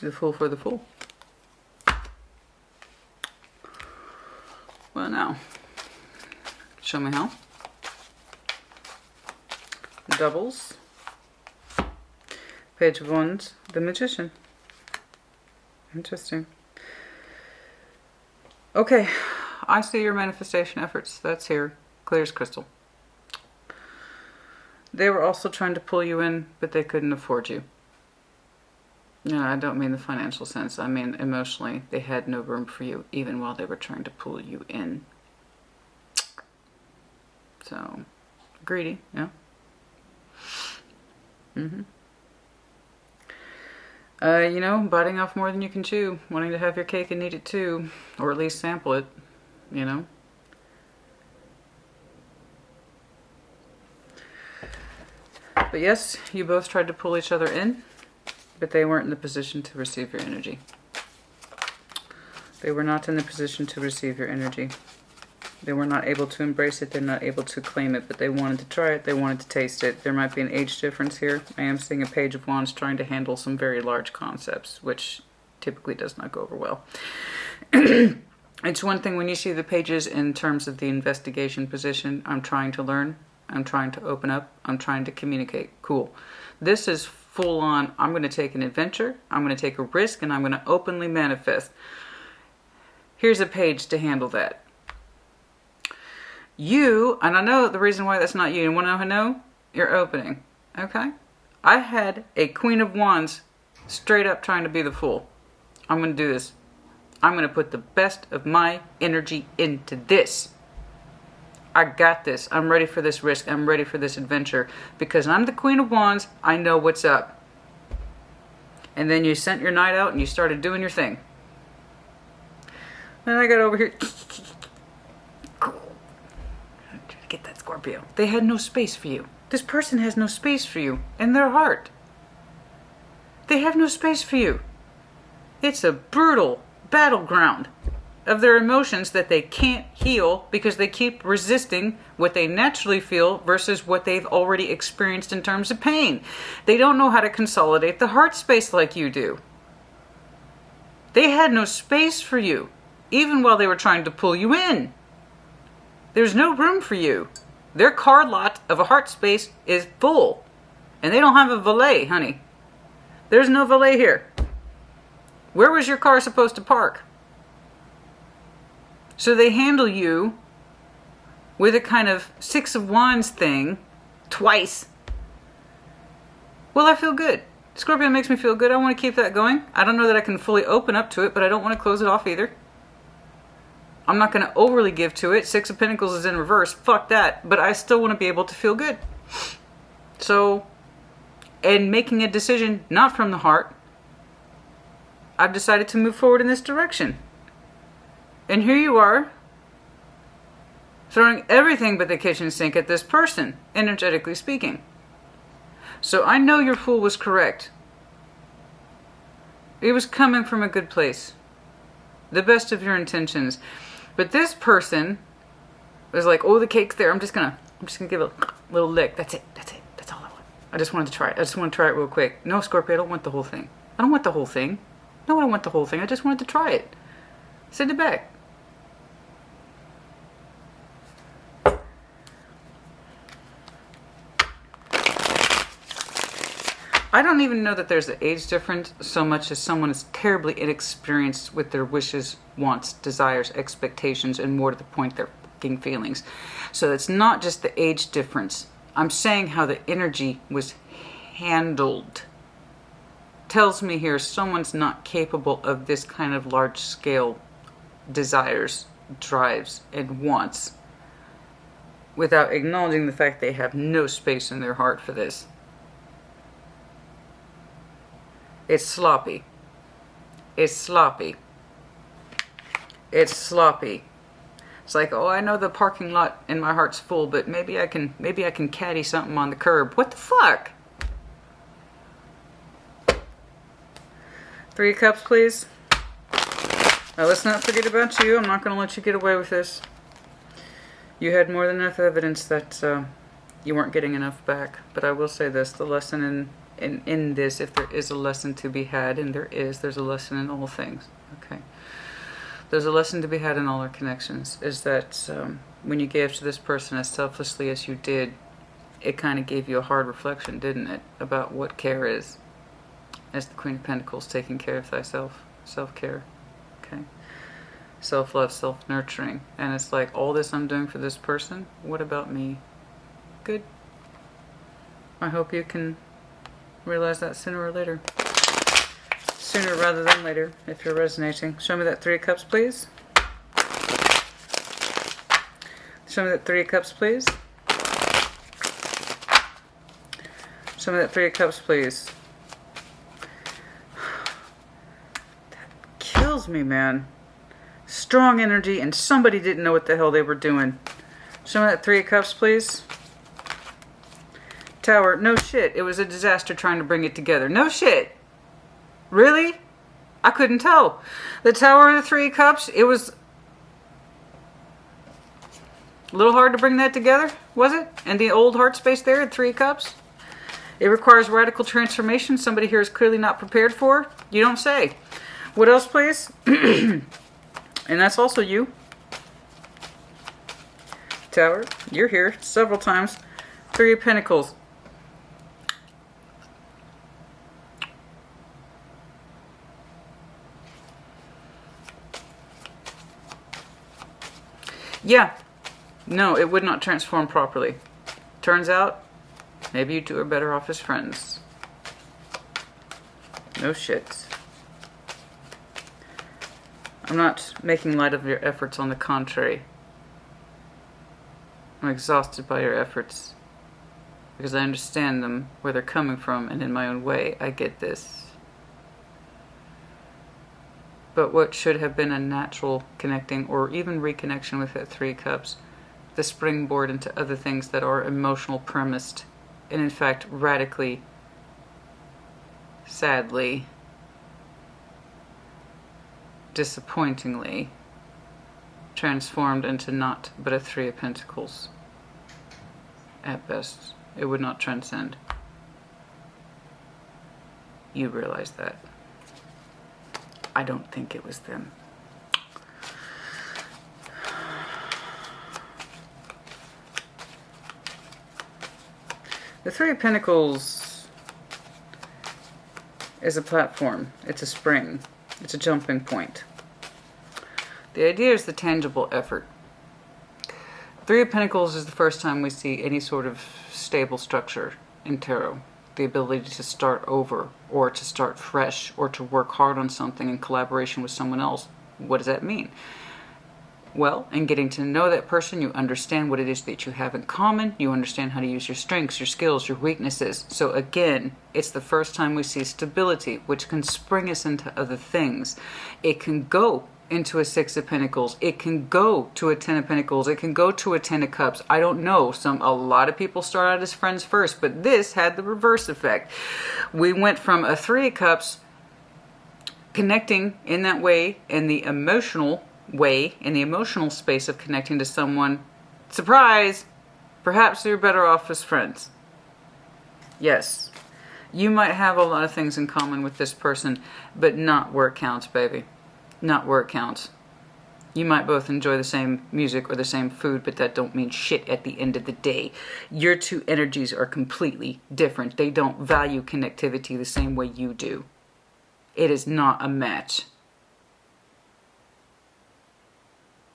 The Fool for the Fool. Well, now, show me how. Doubles. Page of Wands, the Magician. Interesting. Okay, I see your manifestation efforts. That's here. Clear as crystal. They were also trying to pull you in, but they couldn't afford you. No, I don't mean the financial sense. I mean emotionally. They had no room for you, even while they were trying to pull you in. So, greedy, yeah. You know, biting off more than you can chew. Wanting to have your cake and eat it too. Or at least sample it, you know. But yes, you both tried to pull each other in, but they weren't in the position to receive your energy. They were not in the position to receive your energy. They were not able to embrace it. They're not able to claim it, but they wanted to try it. They wanted to taste it. There might be an age difference here. I am seeing a Page of Wands trying to handle some very large concepts, which typically does not go over well. It's one thing when you see the pages in terms of the investigation position. I'm trying to learn. I'm trying to open up. I'm trying to communicate. Cool. This is full on, I'm going to take an adventure. I'm going to take a risk, and I'm going to openly manifest. Here's a page to handle that. You, and I know the reason why that's not you. You want to know? You're opening. Okay? I had a Queen of Wands straight up trying to be the fool. I'm going to do this. I'm going to put the best of my energy into this. I got this. I'm ready for this risk. I'm ready for this adventure. Because I'm the Queen of Wands, I know what's up. And then you sent your knight out and you started doing your thing. Then I got over here. Get that Scorpio. They had no space for you. This person has no space for you in their heart. They have no space for you. It's a brutal battleground of their emotions that they can't heal because they keep resisting what they naturally feel versus what they've already experienced in terms of pain. They don't know how to consolidate the heart space like you do. They had no space for you, even while they were trying to pull you in. There's no room for you. Their car lot of a heart space is full. And they don't have a valet, honey. There's no valet here. Where was your car supposed to park? So they handle you with a kind of Six of Wands thing twice. Well, I feel good. Scorpio makes me feel good. I want to keep that going. I don't know that I can fully open up to it, but I don't want to close it off either. I'm not going to overly give to it. Six of Pentacles is in reverse. Fuck that. But I still want to be able to feel good. So, and making a decision not from the heart, I've decided to move forward in this direction. And here you are, throwing everything but the kitchen sink at this person, energetically speaking. So I know your fool was correct. It was coming from a good place. The best of your intentions. But this person was like, oh, the cake's there. I'm just gonna give it a little lick. That's it. That's all I want. I just wanted to try it. I just want to try it real quick. No, Scorpio, I don't want the whole thing. I don't want the whole thing. No, I don't want the whole thing. I just wanted to try it. Send it back. I don't even know that there's an age difference so much as someone is terribly inexperienced with their wishes, wants, desires, expectations, and more to the point, their fucking feelings. So it's not just the age difference. I'm saying how the energy was handled. Tells me here someone's not capable of this kind of large scale desires, drives, and wants without acknowledging the fact they have no space in their heart for this. It's sloppy. It's sloppy. It's sloppy. It's like, oh, I know the parking lot in my heart's full, but maybe I can caddy something on the curb. What the fuck? 3 cups, please. Now, let's not forget about you. I'm not going to let you get away with this. You had more than enough evidence that you weren't getting enough back. But I will say this, the lesson in this, if there is a lesson to be had, and there's a lesson in all things, okay? There's a lesson to be had in all our connections, is that when you gave to this person as selflessly as you did, it kind of gave you a hard reflection, didn't it, about what care is. as the Queen of Pentacles, taking care of thyself, self-care, okay? Self-love, self-nurturing. And it's like, all this I'm doing for this person, what about me? Good. I hope you can realize that sooner or later. Sooner rather than later, if you're resonating. Show me that 3 of Cups, please. Show me that 3 of Cups, please. Show me that 3 of Cups, please. That kills me, man. Strong energy, and somebody didn't know what the hell they were doing. Show me that 3 of Cups, please. Tower. No shit. It was a disaster trying to bring it together. No shit. Really? I couldn't tell. The Tower of the 3 of Cups, it was a little hard to bring that together, was it? And the old heart space there at 3 of Cups? It requires radical transformation somebody here is clearly not prepared for? You don't say. What else, please? And that's also you. Tower, you're here several times. 3 of Pentacles. Yeah. No, it would not transform properly. Turns out, maybe you two are better off as friends. No shit. I'm not making light of your efforts, on the contrary. I'm exhausted by your efforts. Because I understand them, where they're coming from, and in my own way, I get this. But what should have been a natural connecting, or even reconnection with that 3 of Cups, the springboard into other things that are emotional premised, and in fact radically, sadly, disappointingly transformed into not but a 3 of Pentacles. At best, it would not transcend. You realize that. I don't think it was them. The 3 of Pentacles is a platform. It's a spring. It's a jumping point. The idea is the tangible effort. 3 of Pentacles is the first time we see any sort of stable structure in tarot. The ability to start over, or to start fresh, or to work hard on something in collaboration with someone else. What does that mean? Well, in getting to know that person, you understand what it is that you have in common. You understand how to use your strengths, your skills, your weaknesses. So again, it's the first time we see stability, which can spring us into other things. It can go into a 6 of Pentacles. It can go to a 10 of Pentacles. It can go to a 10 of Cups. I don't know. A lot of people start out as friends first, but this had the reverse effect. We went from a 3 of Cups connecting in that way, in the emotional way, in the emotional space of connecting to someone. Surprise! Perhaps you're better off as friends. Yes. You might have a lot of things in common with this person, but not where it counts, baby. Not where it counts. You might both enjoy the same music or the same food, but that don't mean shit at the end of the day. Your two energies are completely different. They don't value connectivity the same way you do. It is not a match.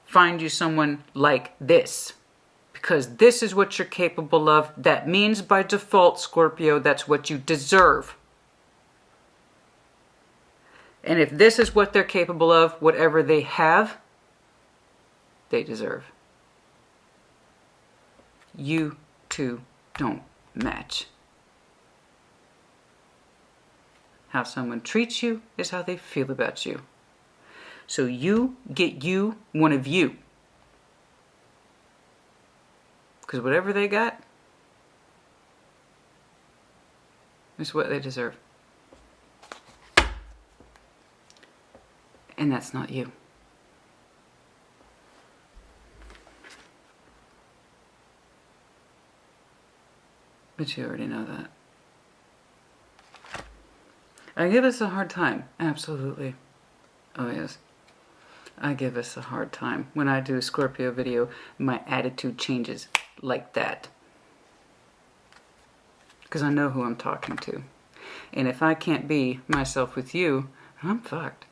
Find you someone like this, because this is what you're capable of. That means by default, Scorpio, that's what you deserve. And if this is what they're capable of, whatever they have, they deserve. You two don't match. How someone treats you is how they feel about you. So you get you one of you. Because whatever they got is what they deserve. And that's not you. But you already know that. I give us a hard time. Absolutely. Oh, yes. I give us a hard time. When I do a Scorpio video, my attitude changes like that. Because I know who I'm talking to. And if I can't be myself with you, I'm fucked.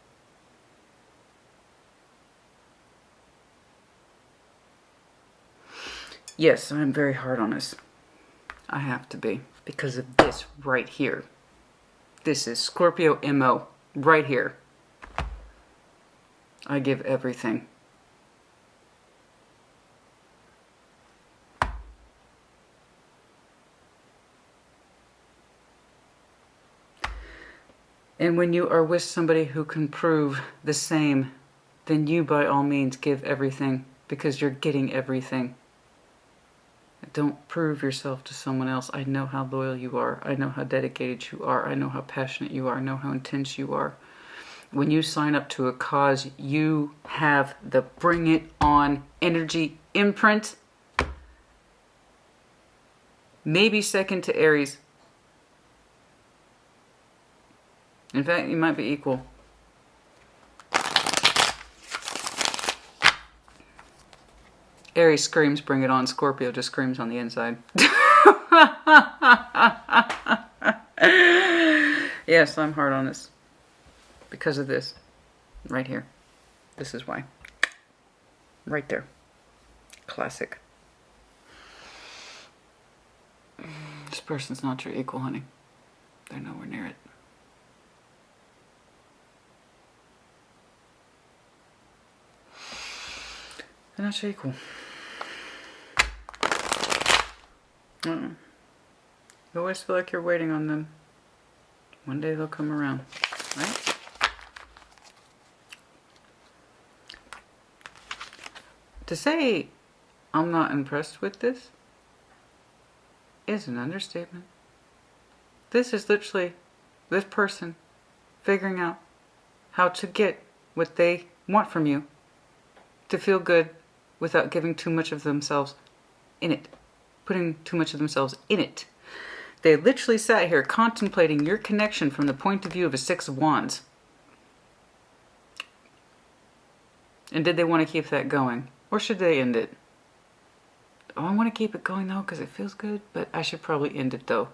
Yes, I'm very hard on us. I have to be, because of this right here. This is Scorpio MO right here. I give everything. And when you are with somebody who can prove the same, then you by all means give everything, because you're getting everything. Don't prove yourself to someone else. I know how loyal you are. I know how dedicated you are. I know how passionate you are. I know how intense you are. When you sign up to a cause, you have the bring it on energy imprint. Maybe second to Aries. In fact, you might be equal. Aries screams, bring it on. Scorpio just screams on the inside. Yes, I'm hard on this. Because of this. Right here. This is why. Right there. Classic. This person's not your equal, honey. They're nowhere near it. They're not your equal. You always feel like you're waiting on them. One day they'll come around, right? To say I'm not impressed with this is an understatement. This is literally this person figuring out how to get what they want from you to feel good without giving too much of themselves in it. Putting too much of themselves in it. They literally sat here contemplating your connection from the point of view of a Six of Wands. And did they want to keep that going? Or should they end it? Oh, I want to keep it going though because it feels good, but I should probably end it though.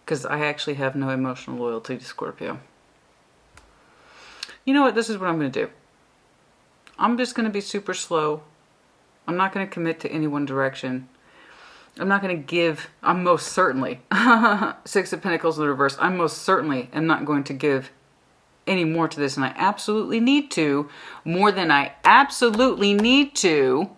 Because I actually have no emotional loyalty to Scorpio. You know what? This is what I'm going to do. I'm just going to be super slow. I'm not going to commit to any one direction. I'm not going to give, I'm most certainly, Six of Pentacles in the reverse, I'm most certainly am not going to give any more to this, and I absolutely need to, more than I absolutely need to,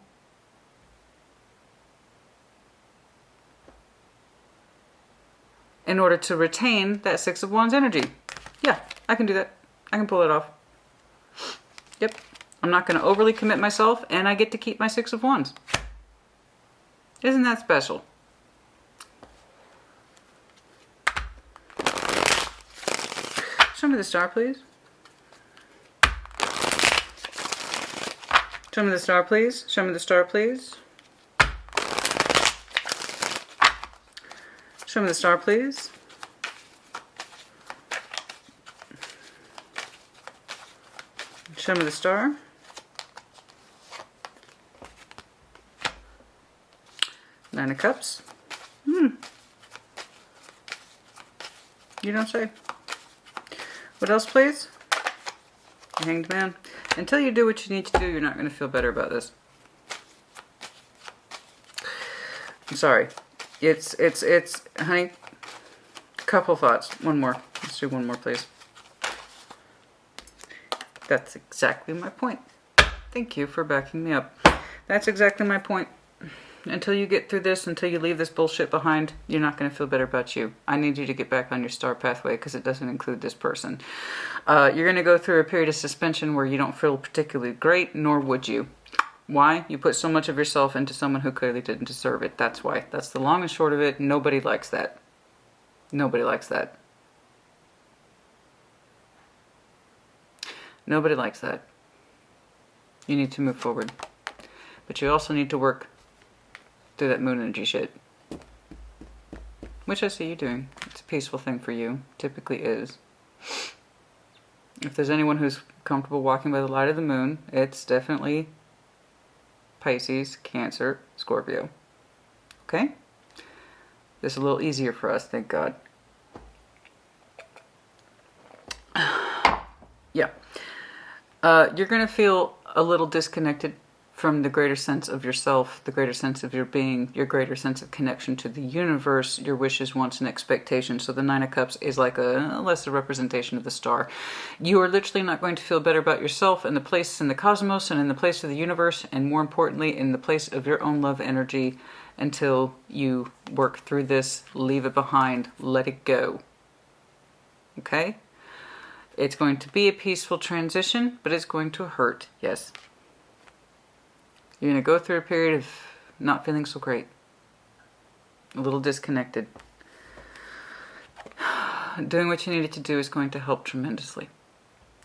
in order to retain that Six of Wands energy. Yeah, I can do that. I can pull it off. Yep. I'm not going to overly commit myself, and I get to keep my Six of Wands. Isn't that special? Show me the star, please. Show me the star, please. Show me the star, please. Show me the star, please. Show me the star. Nine of Cups. You don't say. What else, please? Hanged Man. Until you do what you need to do, you're not going to feel better about this. I'm sorry. It's, honey, couple thoughts. One more. Let's do one more, please. That's exactly my point. Thank you for backing me up. That's exactly my point. Until you get through this, until you leave this bullshit behind, you're not going to feel better about you. I need you to get back on your star pathway because it doesn't include this person. You're going to go through a period of suspension where you don't feel particularly great, nor would you. Why? You put so much of yourself into someone who clearly didn't deserve it. That's why. That's the long and short of it. Nobody likes that. Nobody likes that. Nobody likes that. You need to move forward. But you also need to work through that moon energy shit. Which I see you doing. It's a peaceful thing for you. Typically is. If there's anyone who's comfortable walking by the light of the moon, it's definitely Pisces, Cancer, Scorpio. Okay? This is a little easier for us, thank God. You're going to feel a little disconnected from the greater sense of yourself, the greater sense of your being, your greater sense of connection to the universe, your wishes, wants, and expectations. So the Nine of Cups is like a lesser representation of the star. You are literally not going to feel better about yourself and the place in the cosmos and in the place of the universe, and more importantly, in the place of your own love energy until you work through this, leave it behind, let it go. Okay? It's going to be a peaceful transition, but it's going to hurt, yes. You're going to go through a period of not feeling so great. A little disconnected. Doing what you needed to do is going to help tremendously.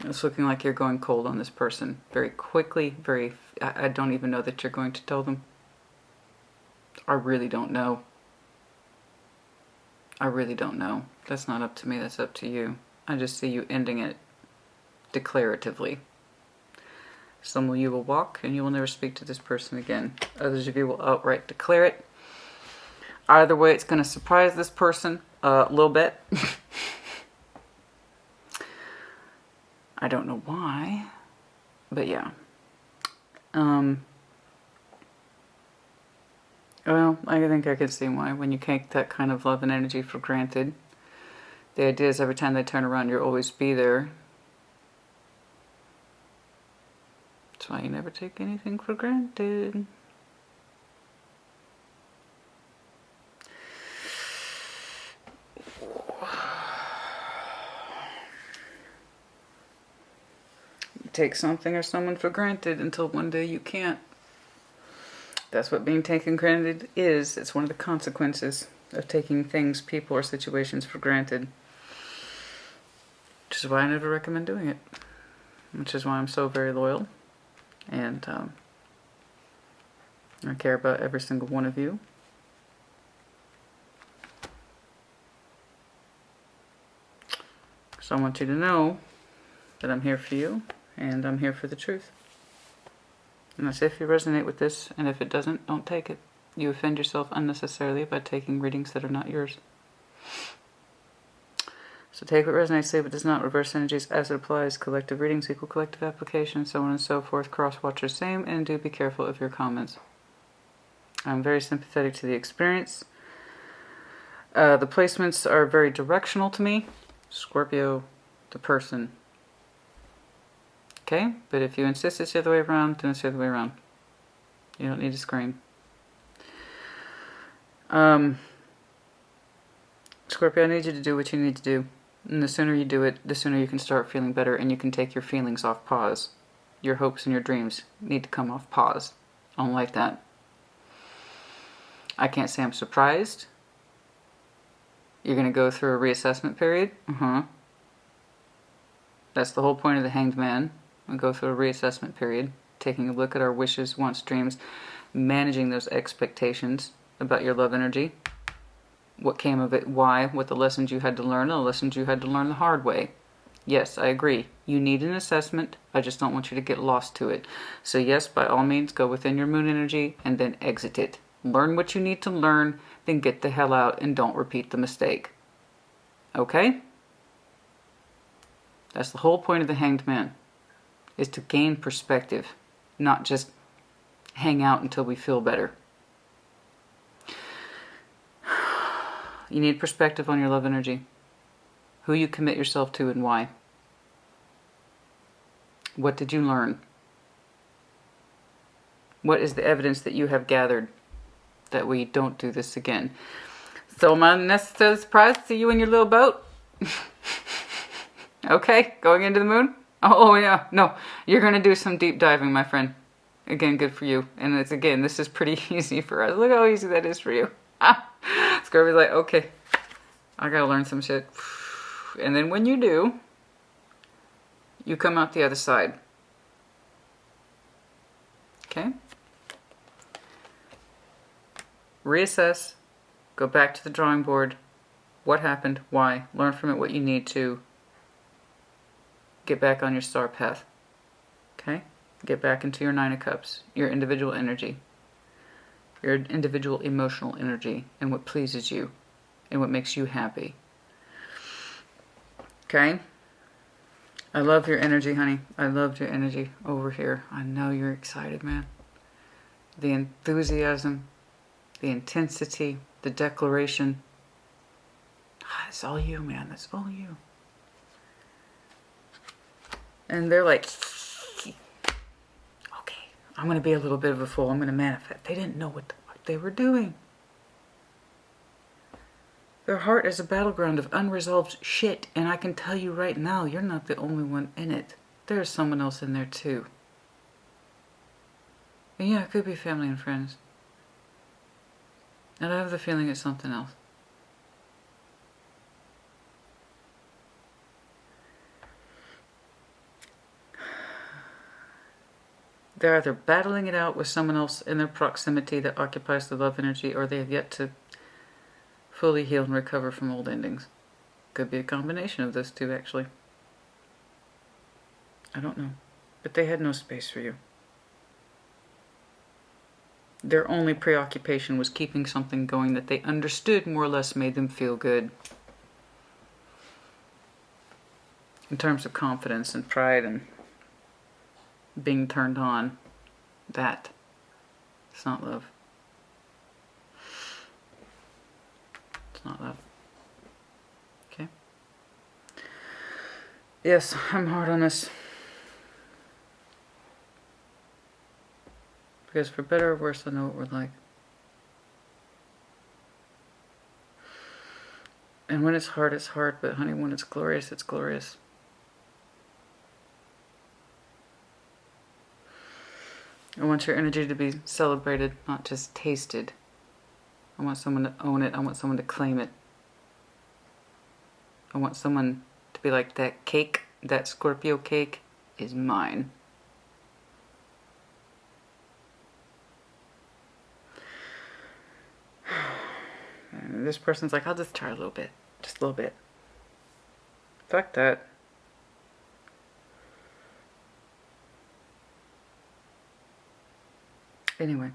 It's looking like you're going cold on this person very quickly, I don't even know that you're going to tell them. I really don't know. I really don't know. That's not up to me, that's up to you. I just see you ending it declaratively. Some of you will walk and you will never speak to this person again. Others of you will outright declare it. Either way, it's going to surprise this person a little bit. I don't know why, but yeah. Well, I think I can see why. When you take that kind of love and energy for granted, the idea is every time they turn around, you'll always be there. That's why you never take anything for granted. You take something or someone for granted until one day you can't. That's what being taken granted is. It's one of the consequences of taking things, people, or situations for granted. Which is why I never recommend doing it. Which is why I'm so very loyal. And I care about every single one of you. So I want you to know that I'm here for you, and I'm here for the truth. And that's if you resonate with this, and if it doesn't, don't take it. You offend yourself unnecessarily by taking readings that are not yours. So take what resonates, leave what does not. Reverse energies as it applies. Collective readings equal collective application, so on and so forth. Cross-watchers same, and do be careful of your comments. I'm very sympathetic to the experience. The placements are very directional to me. Scorpio, the person. Okay? But if you insist it's the other way around, then it's the other way around. You don't need to scream. Scorpio, I need you to do what you need to do. And the sooner you do it, the sooner you can start feeling better, and you can take your feelings off pause. Your hopes and your dreams need to come off pause. I don't like that. I can't say I'm surprised. You're going to go through a reassessment period. That's the whole point of the Hanged Man. We'll go through a reassessment period, taking a look at our wishes, wants, dreams, managing those expectations about your love energy. What came of it, why, what the lessons you had to learn, and the lessons you had to learn the hard way. Yes, I agree. You need an assessment. I just don't want you to get lost to it. So yes, by all means, go within your moon energy and then exit it. Learn what you need to learn, then get the hell out and don't repeat the mistake. Okay? That's the whole point of the Hanged Man, is to gain perspective, not just hang out until we feel better. You need perspective on your love energy. Who you commit yourself to and why. What did you learn? What is the evidence that you have gathered that we don't do this again? So am I necessarily surprised to see you in your little boat? Okay, going into the moon? Oh yeah, no. You're going to do some deep diving, my friend. Again, good for you. And it's, again, this is pretty easy for us. Look how easy that is for you. Scorpio's like, okay, I gotta learn some shit. And then when you do, you come out the other side. Okay? Reassess. Go back to the drawing board. What happened? Why? Learn from it what you need to. Get back on your star path. Okay? Get back into your Nine of Cups. Your individual energy. Your individual emotional energy. And what pleases you. And what makes you happy. Okay? I love your energy, honey. I loved your energy over here. I know you're excited, man. The enthusiasm, the intensity, the declaration. It's all you, man. That's all you. And they're like, okay, I'm going to be a little bit of a fool. I'm going to manifest. They didn't know what the fuck they were doing. Their heart is a battleground of unresolved shit. And I can tell you right now, you're not the only one in it. There's someone else in there too. And yeah, it could be family and friends. And I have the feeling it's something else. They're either battling it out with someone else in their proximity that occupies the love energy, or they have yet to fully heal and recover from old endings. Could be a combination of those two, actually. I don't know. But they had no space for you. Their only preoccupation was keeping something going that they understood more or less made them feel good. In terms of confidence and pride and being turned on. That. It's not love. It's not love. Okay? Yes, I'm hard on this. Because for better or worse, I know what we're like. And when it's hard, but honey, when it's glorious, it's glorious. I want your energy to be celebrated, not just tasted. I want someone to own it. I want someone to claim it. I want someone to be like, that cake, that Scorpio cake is mine. And this person's like, I'll just try a little bit. Just a little bit. Fuck that. Anyway.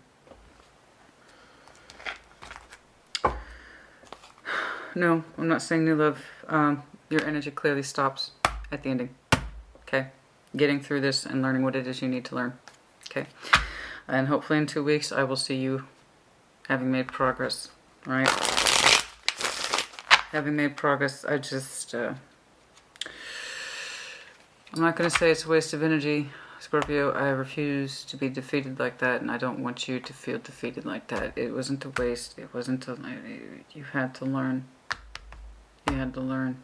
No, I'm not saying new love. Your energy clearly stops at the ending. Okay? Getting through this and learning what it is you need to learn. Okay? And hopefully in 2 weeks I will see you having made progress. Right? Having made progress, I just... I'm not going to say it's a waste of energy, Scorpio. I refuse to be defeated like that, and I don't want you to feel defeated like that. It wasn't a waste. It wasn't a... You had to learn. You had to learn.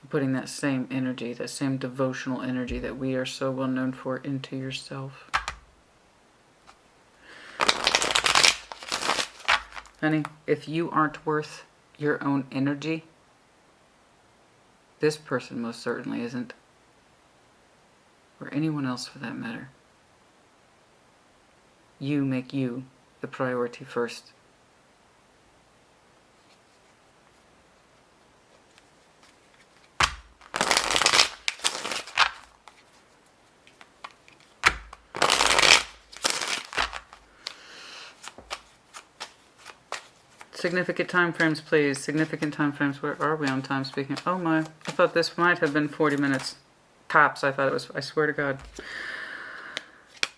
Putting that same energy, that same devotional energy that we are so well known for into yourself. Honey, if you aren't worth your own energy, this person most certainly isn't. Or anyone else for that matter. You make you the priority first. Significant time frames, please. Significant time frames. Where are we on time speaking? Oh my. I thought this might have been 40 minutes. Tops. I thought it was. I swear to God.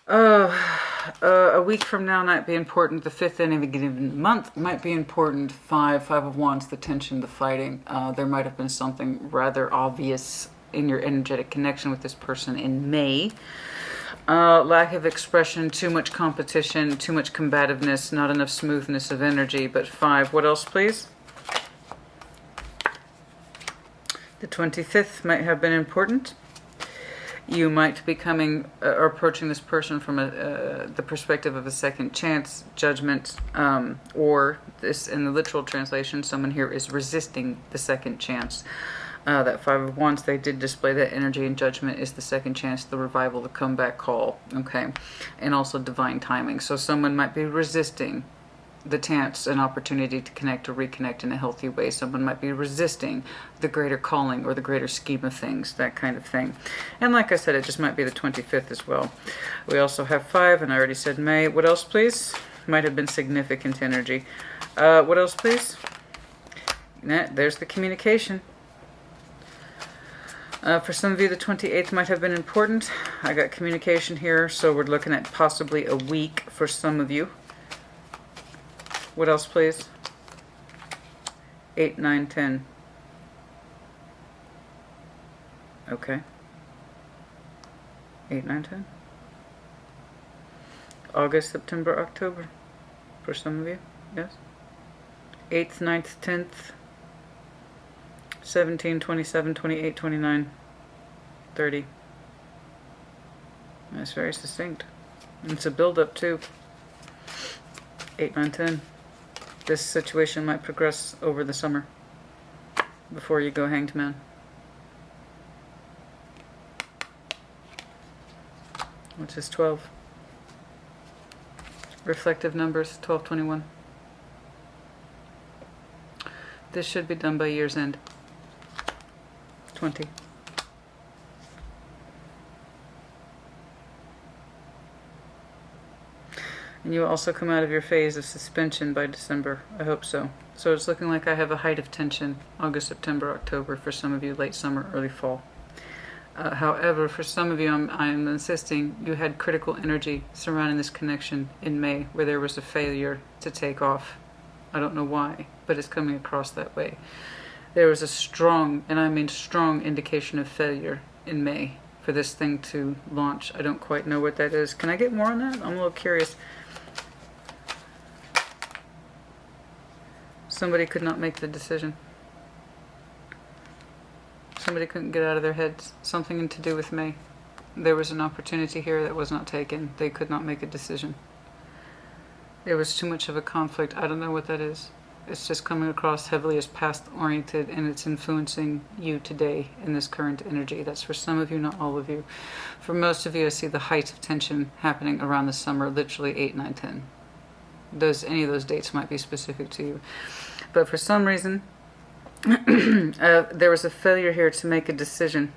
A week from now might be important. The 5th end of a given month might be important. Five of Wands, the tension, the fighting. There might have been something rather obvious in your energetic connection with this person in May. Lack of expression, too much competition, too much combativeness, not enough smoothness of energy. But 5, what else please? The 25th might have been important. You might be coming or approaching this person from the perspective of a second chance, judgment, or this in the literal translation, someone here is resisting the second chance. That 5 of Wands, they did display that energy, and judgment is the second chance, the revival, the comeback call, okay? And also divine timing. So someone might be resisting the chance and opportunity to connect or reconnect in a healthy way. Someone might be resisting the greater calling or the greater scheme of things, that kind of thing. And like I said, it just might be the 25th as well. We also have 5, and I already said May. What else, please? Might have been significant energy. What else, please? There's the communication. For some of you, the 28th might have been important. I got communication here, so we're looking at possibly a week for some of you. What else, please? 8, 9, 10. Okay. 8, 9, 10. August, September, October. For some of you, yes. 8th, 9th, 10th. 17, 27, 28, 29, 30. That's very succinct. It's a build-up too. 8, 9, 10. This situation might progress over the summer before you go hanged man. Which is 12. Reflective numbers, 12, 21. This should be done by year's end. 20. And you will also come out of your phase of suspension by December. I hope so. So it's looking like I have a height of tension August, September, October for some of you, late summer, early fall. However, for some of you, I'm insisting you had critical energy surrounding this connection in May where there was a failure to take off. I don't know why, but it's coming across that way. There was a strong, and I mean strong, indication of failure in May for this thing to launch. I don't quite know what that is. Can I get more on that? I'm a little curious. Somebody could not make the decision. Somebody couldn't get out of their heads. Something to do with May. There was an opportunity here that was not taken. They could not make a decision. There was too much of a conflict. I don't know what that is. It's just coming across heavily as past-oriented, and it's influencing you today in this current energy. That's for some of you, not all of you. For most of you, I see the height of tension happening around the summer, literally 8, 9, 10. Any of those dates might be specific to you. But for some reason, there was a failure here to make a decision.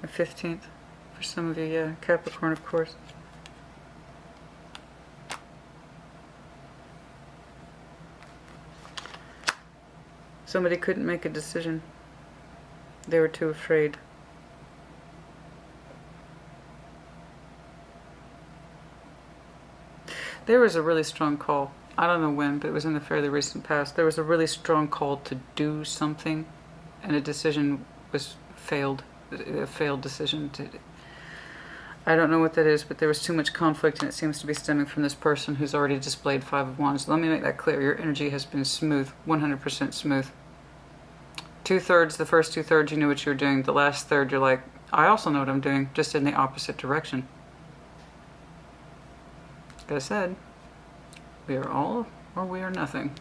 The 15th. For some of you, yeah. Capricorn, of course. Somebody couldn't make a decision. They were too afraid. There was a really strong call. I don't know when, but it was in the fairly recent past. There was a really strong call to do something, and a decision was failed. A failed decision. I don't know what that is, but there was too much conflict, and it seems to be stemming from this person who's already displayed 5 of Wands. Let me make that clear. Your energy has been smooth, 100% smooth. 2/3, the first 2/3, you knew what you were doing. The last third, you're like, I also know what I'm doing, just in the opposite direction. Like I said, we are all or we are nothing.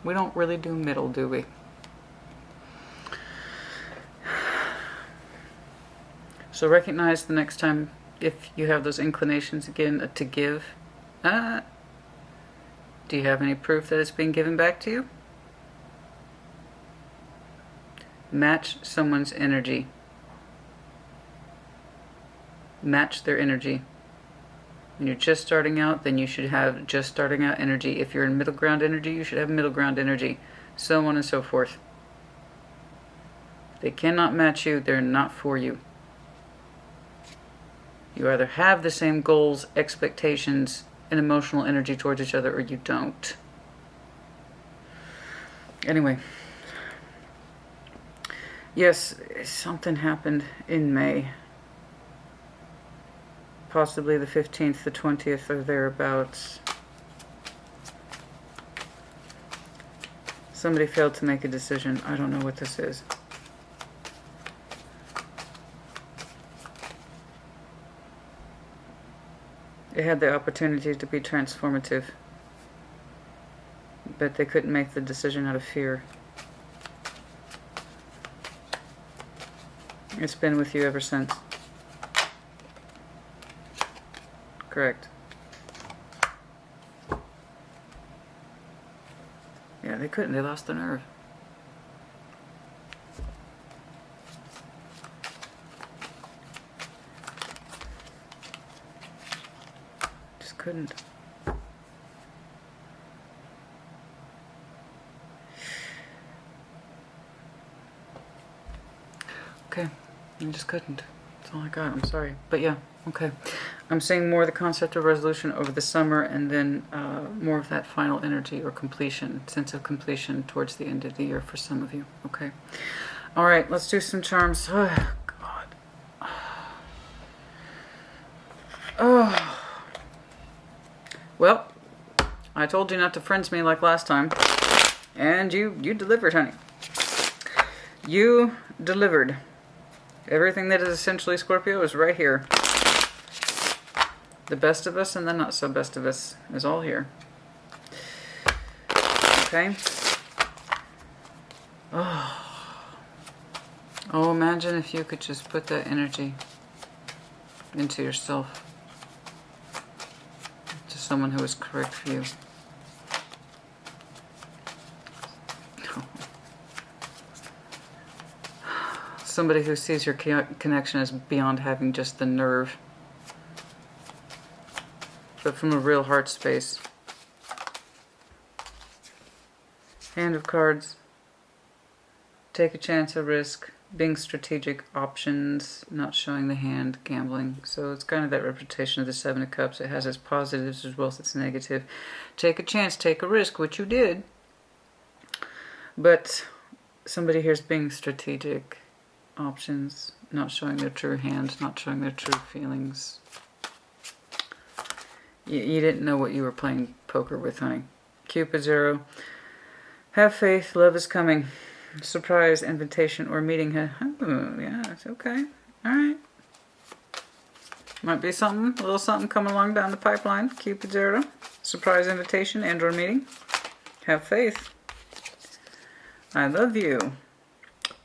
We don't really do middle, do we? So recognize the next time, if you have those inclinations again to give. Do you have any proof that it's being given back to you? Match someone's energy. Match their energy. When you're just starting out, then you should have just starting out energy. If you're in middle ground energy, you should have middle ground energy. So on and so forth. If they cannot match you, they're not for you. You either have the same goals, expectations, and emotional energy towards each other, or you don't. Anyway. Yes, something happened in May. Possibly the 15th, the 20th, or thereabouts. Somebody failed to make a decision. I don't know what this is. They had the opportunity to be transformative, but they couldn't make the decision out of fear. It's been with you ever since. Correct. Yeah, they couldn't. They lost the nerve. Just couldn't. Okay. I just couldn't. That's all I got. I'm sorry. But yeah, okay. I'm seeing more of the concept of resolution over the summer, and then more of that final energy or completion, sense of completion towards the end of the year for some of you. Okay. All right, let's do some charms. Oh, God. Oh. Well, I told you not to friends me like last time, and you delivered, honey. You delivered. Everything that is essentially Scorpio is right here. The best of us and the not so best of us is all here. Okay? Oh, imagine if you could just put that energy into yourself. To someone who is correct for you. Somebody who sees your connection as beyond having just the nerve, but from a real heart space. Hand of Cards. Take a chance, a risk, being strategic, options, not showing the hand, gambling. So it's kind of that reputation of the Seven of Cups. It has its positives as well as its negative. Take a chance, take a risk, which you did. But somebody here is being strategic. Options, not showing their true hand, not showing their true feelings. You didn't know what you were playing poker with, honey. Cupid's arrow. Have faith, love is coming. Surprise, invitation, or meeting. Oh, yeah, it's okay. Alright. Might be something, a little something coming along down the pipeline. Cupid's arrow. Surprise invitation and or meeting. Have faith. I love you.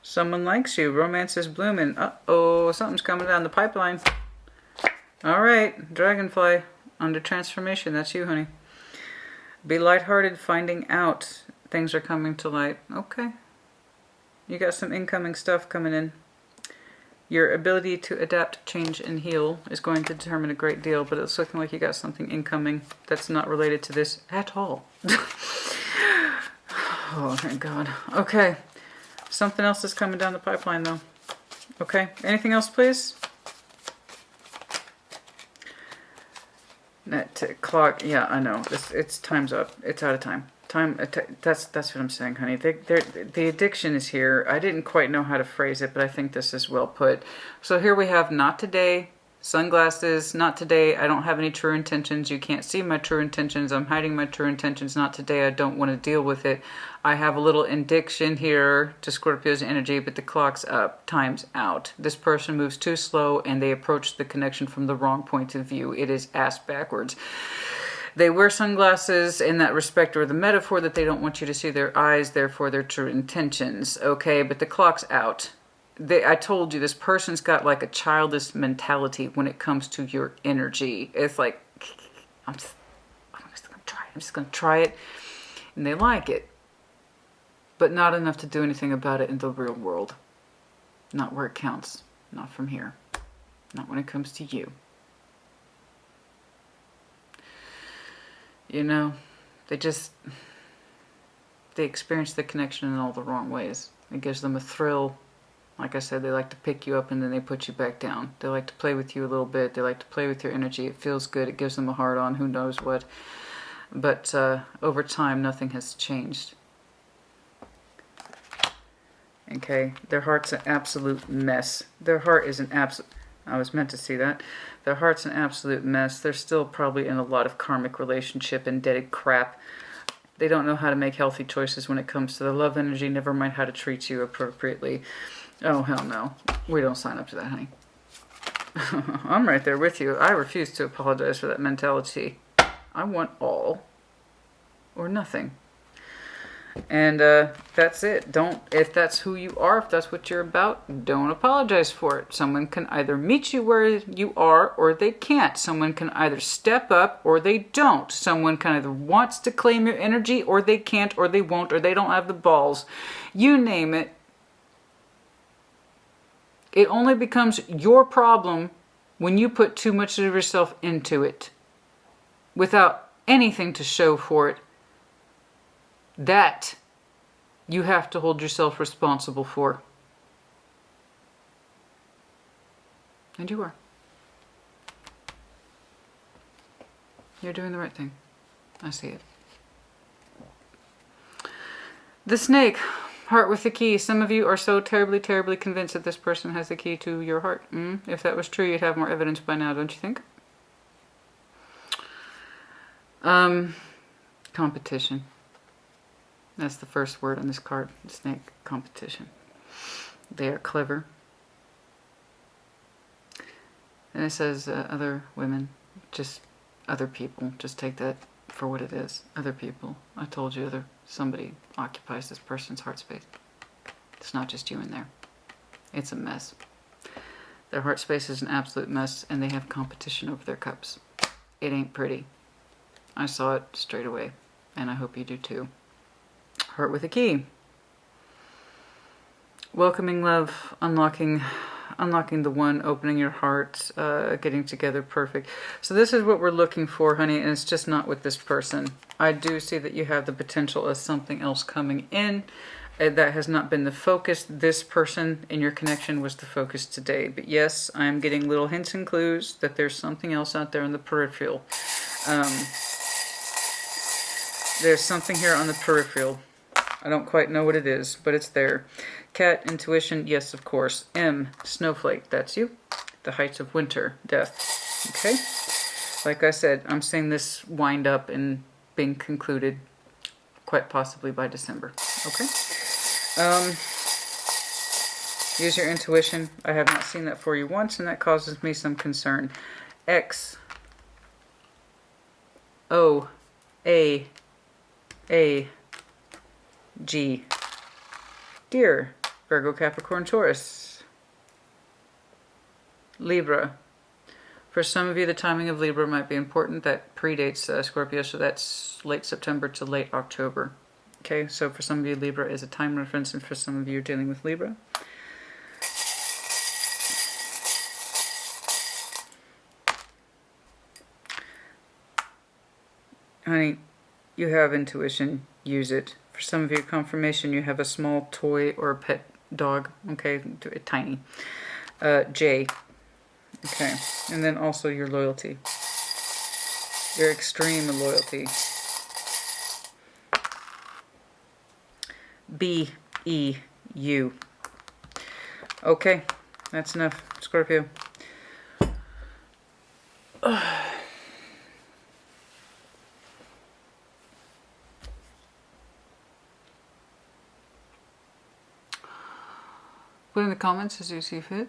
Someone likes you. Romance is blooming. Uh-oh, something's coming down the pipeline. Alright, Dragonfly. Under transformation. That's you, honey. Be lighthearted, finding out. Things are coming to light. Okay. You got some incoming stuff coming in. Your ability to adapt, change, and heal is going to determine a great deal, but it's looking like you got something incoming that's not related to this at all. Oh, thank God. Okay. Something else is coming down the pipeline, though. Okay. Anything else, please? That clock. Yeah, I know. It's time's up. It's out of time. That's what I'm saying, honey. The addiction is here. I didn't quite know how to phrase it, but I think this is well put. So here we have not today. Sunglasses, not today. I don't have any true intentions. You can't see my true intentions. I'm hiding my true intentions. Not today. I don't want to deal with it. I have a little addiction here to Scorpio's energy, but the clock's up. Time's out. This person moves too slow and they approach the connection from the wrong point of view. It is ass backwards. They wear sunglasses in that respect, or the metaphor that they don't want you to see their eyes, therefore their true intentions. Okay, but the clock's out. I told you, this person's got like a childish mentality when it comes to your energy. It's like, I'm just going to try it. I'm just going to try it. And they like it. But not enough to do anything about it in the real world. Not where it counts. Not from here. Not when it comes to you. You know, they experience the connection in all the wrong ways. It gives them a thrill. Like I said, they like to pick you up and then they put you back down. They like to play with you a little bit. They like to play with your energy. It feels good. It gives them a hard on. Who knows what. But over time, nothing has changed. Okay? Their heart's an absolute mess. Their heart is an absolute... I was meant to see that. Their heart's an absolute mess. They're still probably in a lot of karmic relationship, indebted crap. They don't know how to make healthy choices when it comes to the love energy, never mind how to treat you appropriately. Oh, hell no. We don't sign up to that, honey. I'm right there with you. I refuse to apologize for that mentality. I want all or nothing. And that's it. If that's who you are, if that's what you're about, don't apologize for it. Someone can either meet you where you are or they can't. Someone can either step up or they don't. Someone can either wants to claim your energy or they can't or they won't or they don't have the balls. You name it. It only becomes your problem when you put too much of yourself into it without anything to show for it. That you have to hold yourself responsible for. And you are. You're doing the right thing. I see it. The snake. Heart with the key. Some of you are so terribly, terribly convinced that this person has the key to your heart. If that was true, you'd have more evidence by now, don't you think? Competition. That's the first word on this card. Snake. Competition. They are clever. And it says other women. Just other people. Just take that for what it is. Other people. I told you, somebody occupies this person's heart space. It's not just you in there. It's a mess. Their heart space is an absolute mess, and they have competition over their cups. It ain't pretty. I saw it straight away, and I hope you do too. Heart with a key. Welcoming love, unlocking the one, opening your heart, getting together, perfect. So this is what we're looking for, honey, and it's just not with this person. I do see that you have the potential of something else coming in. That has not been the focus. This person in your connection was the focus today. But yes, I'm getting little hints and clues that there's something else out there in the peripheral. There's something here on the peripheral. I don't quite know what it is, but it's there. Cat, intuition, yes, of course. M, snowflake, that's you. The heights of winter, death. Okay? Like I said, I'm seeing this wind up and being concluded quite possibly by December. Okay? Use your intuition. I have not seen that for you once, and that causes me some concern. X, O, A, G. Dear Virgo, Capricorn, Taurus. Libra. For some of you, the timing of Libra might be important. That predates Scorpio, so that's late September to late October. Okay, so for some of you, Libra is a time reference, and for some of you, you're dealing with Libra. Honey, you have intuition. Use it. For some of you, confirmation, you have a small toy or a pet dog. Okay, tiny. J. Okay, and then also your loyalty. Your extreme loyalty. B, E, U. Okay, that's enough, Scorpio. Put in the comments as you see fit.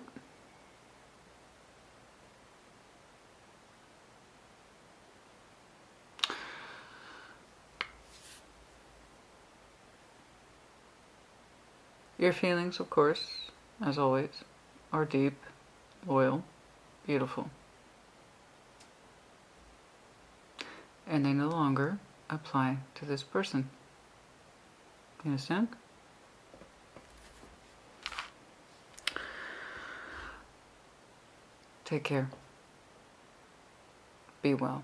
Your feelings, of course, as always, are deep, loyal, beautiful. And they no longer apply to this person. You understand? Take care. Be well.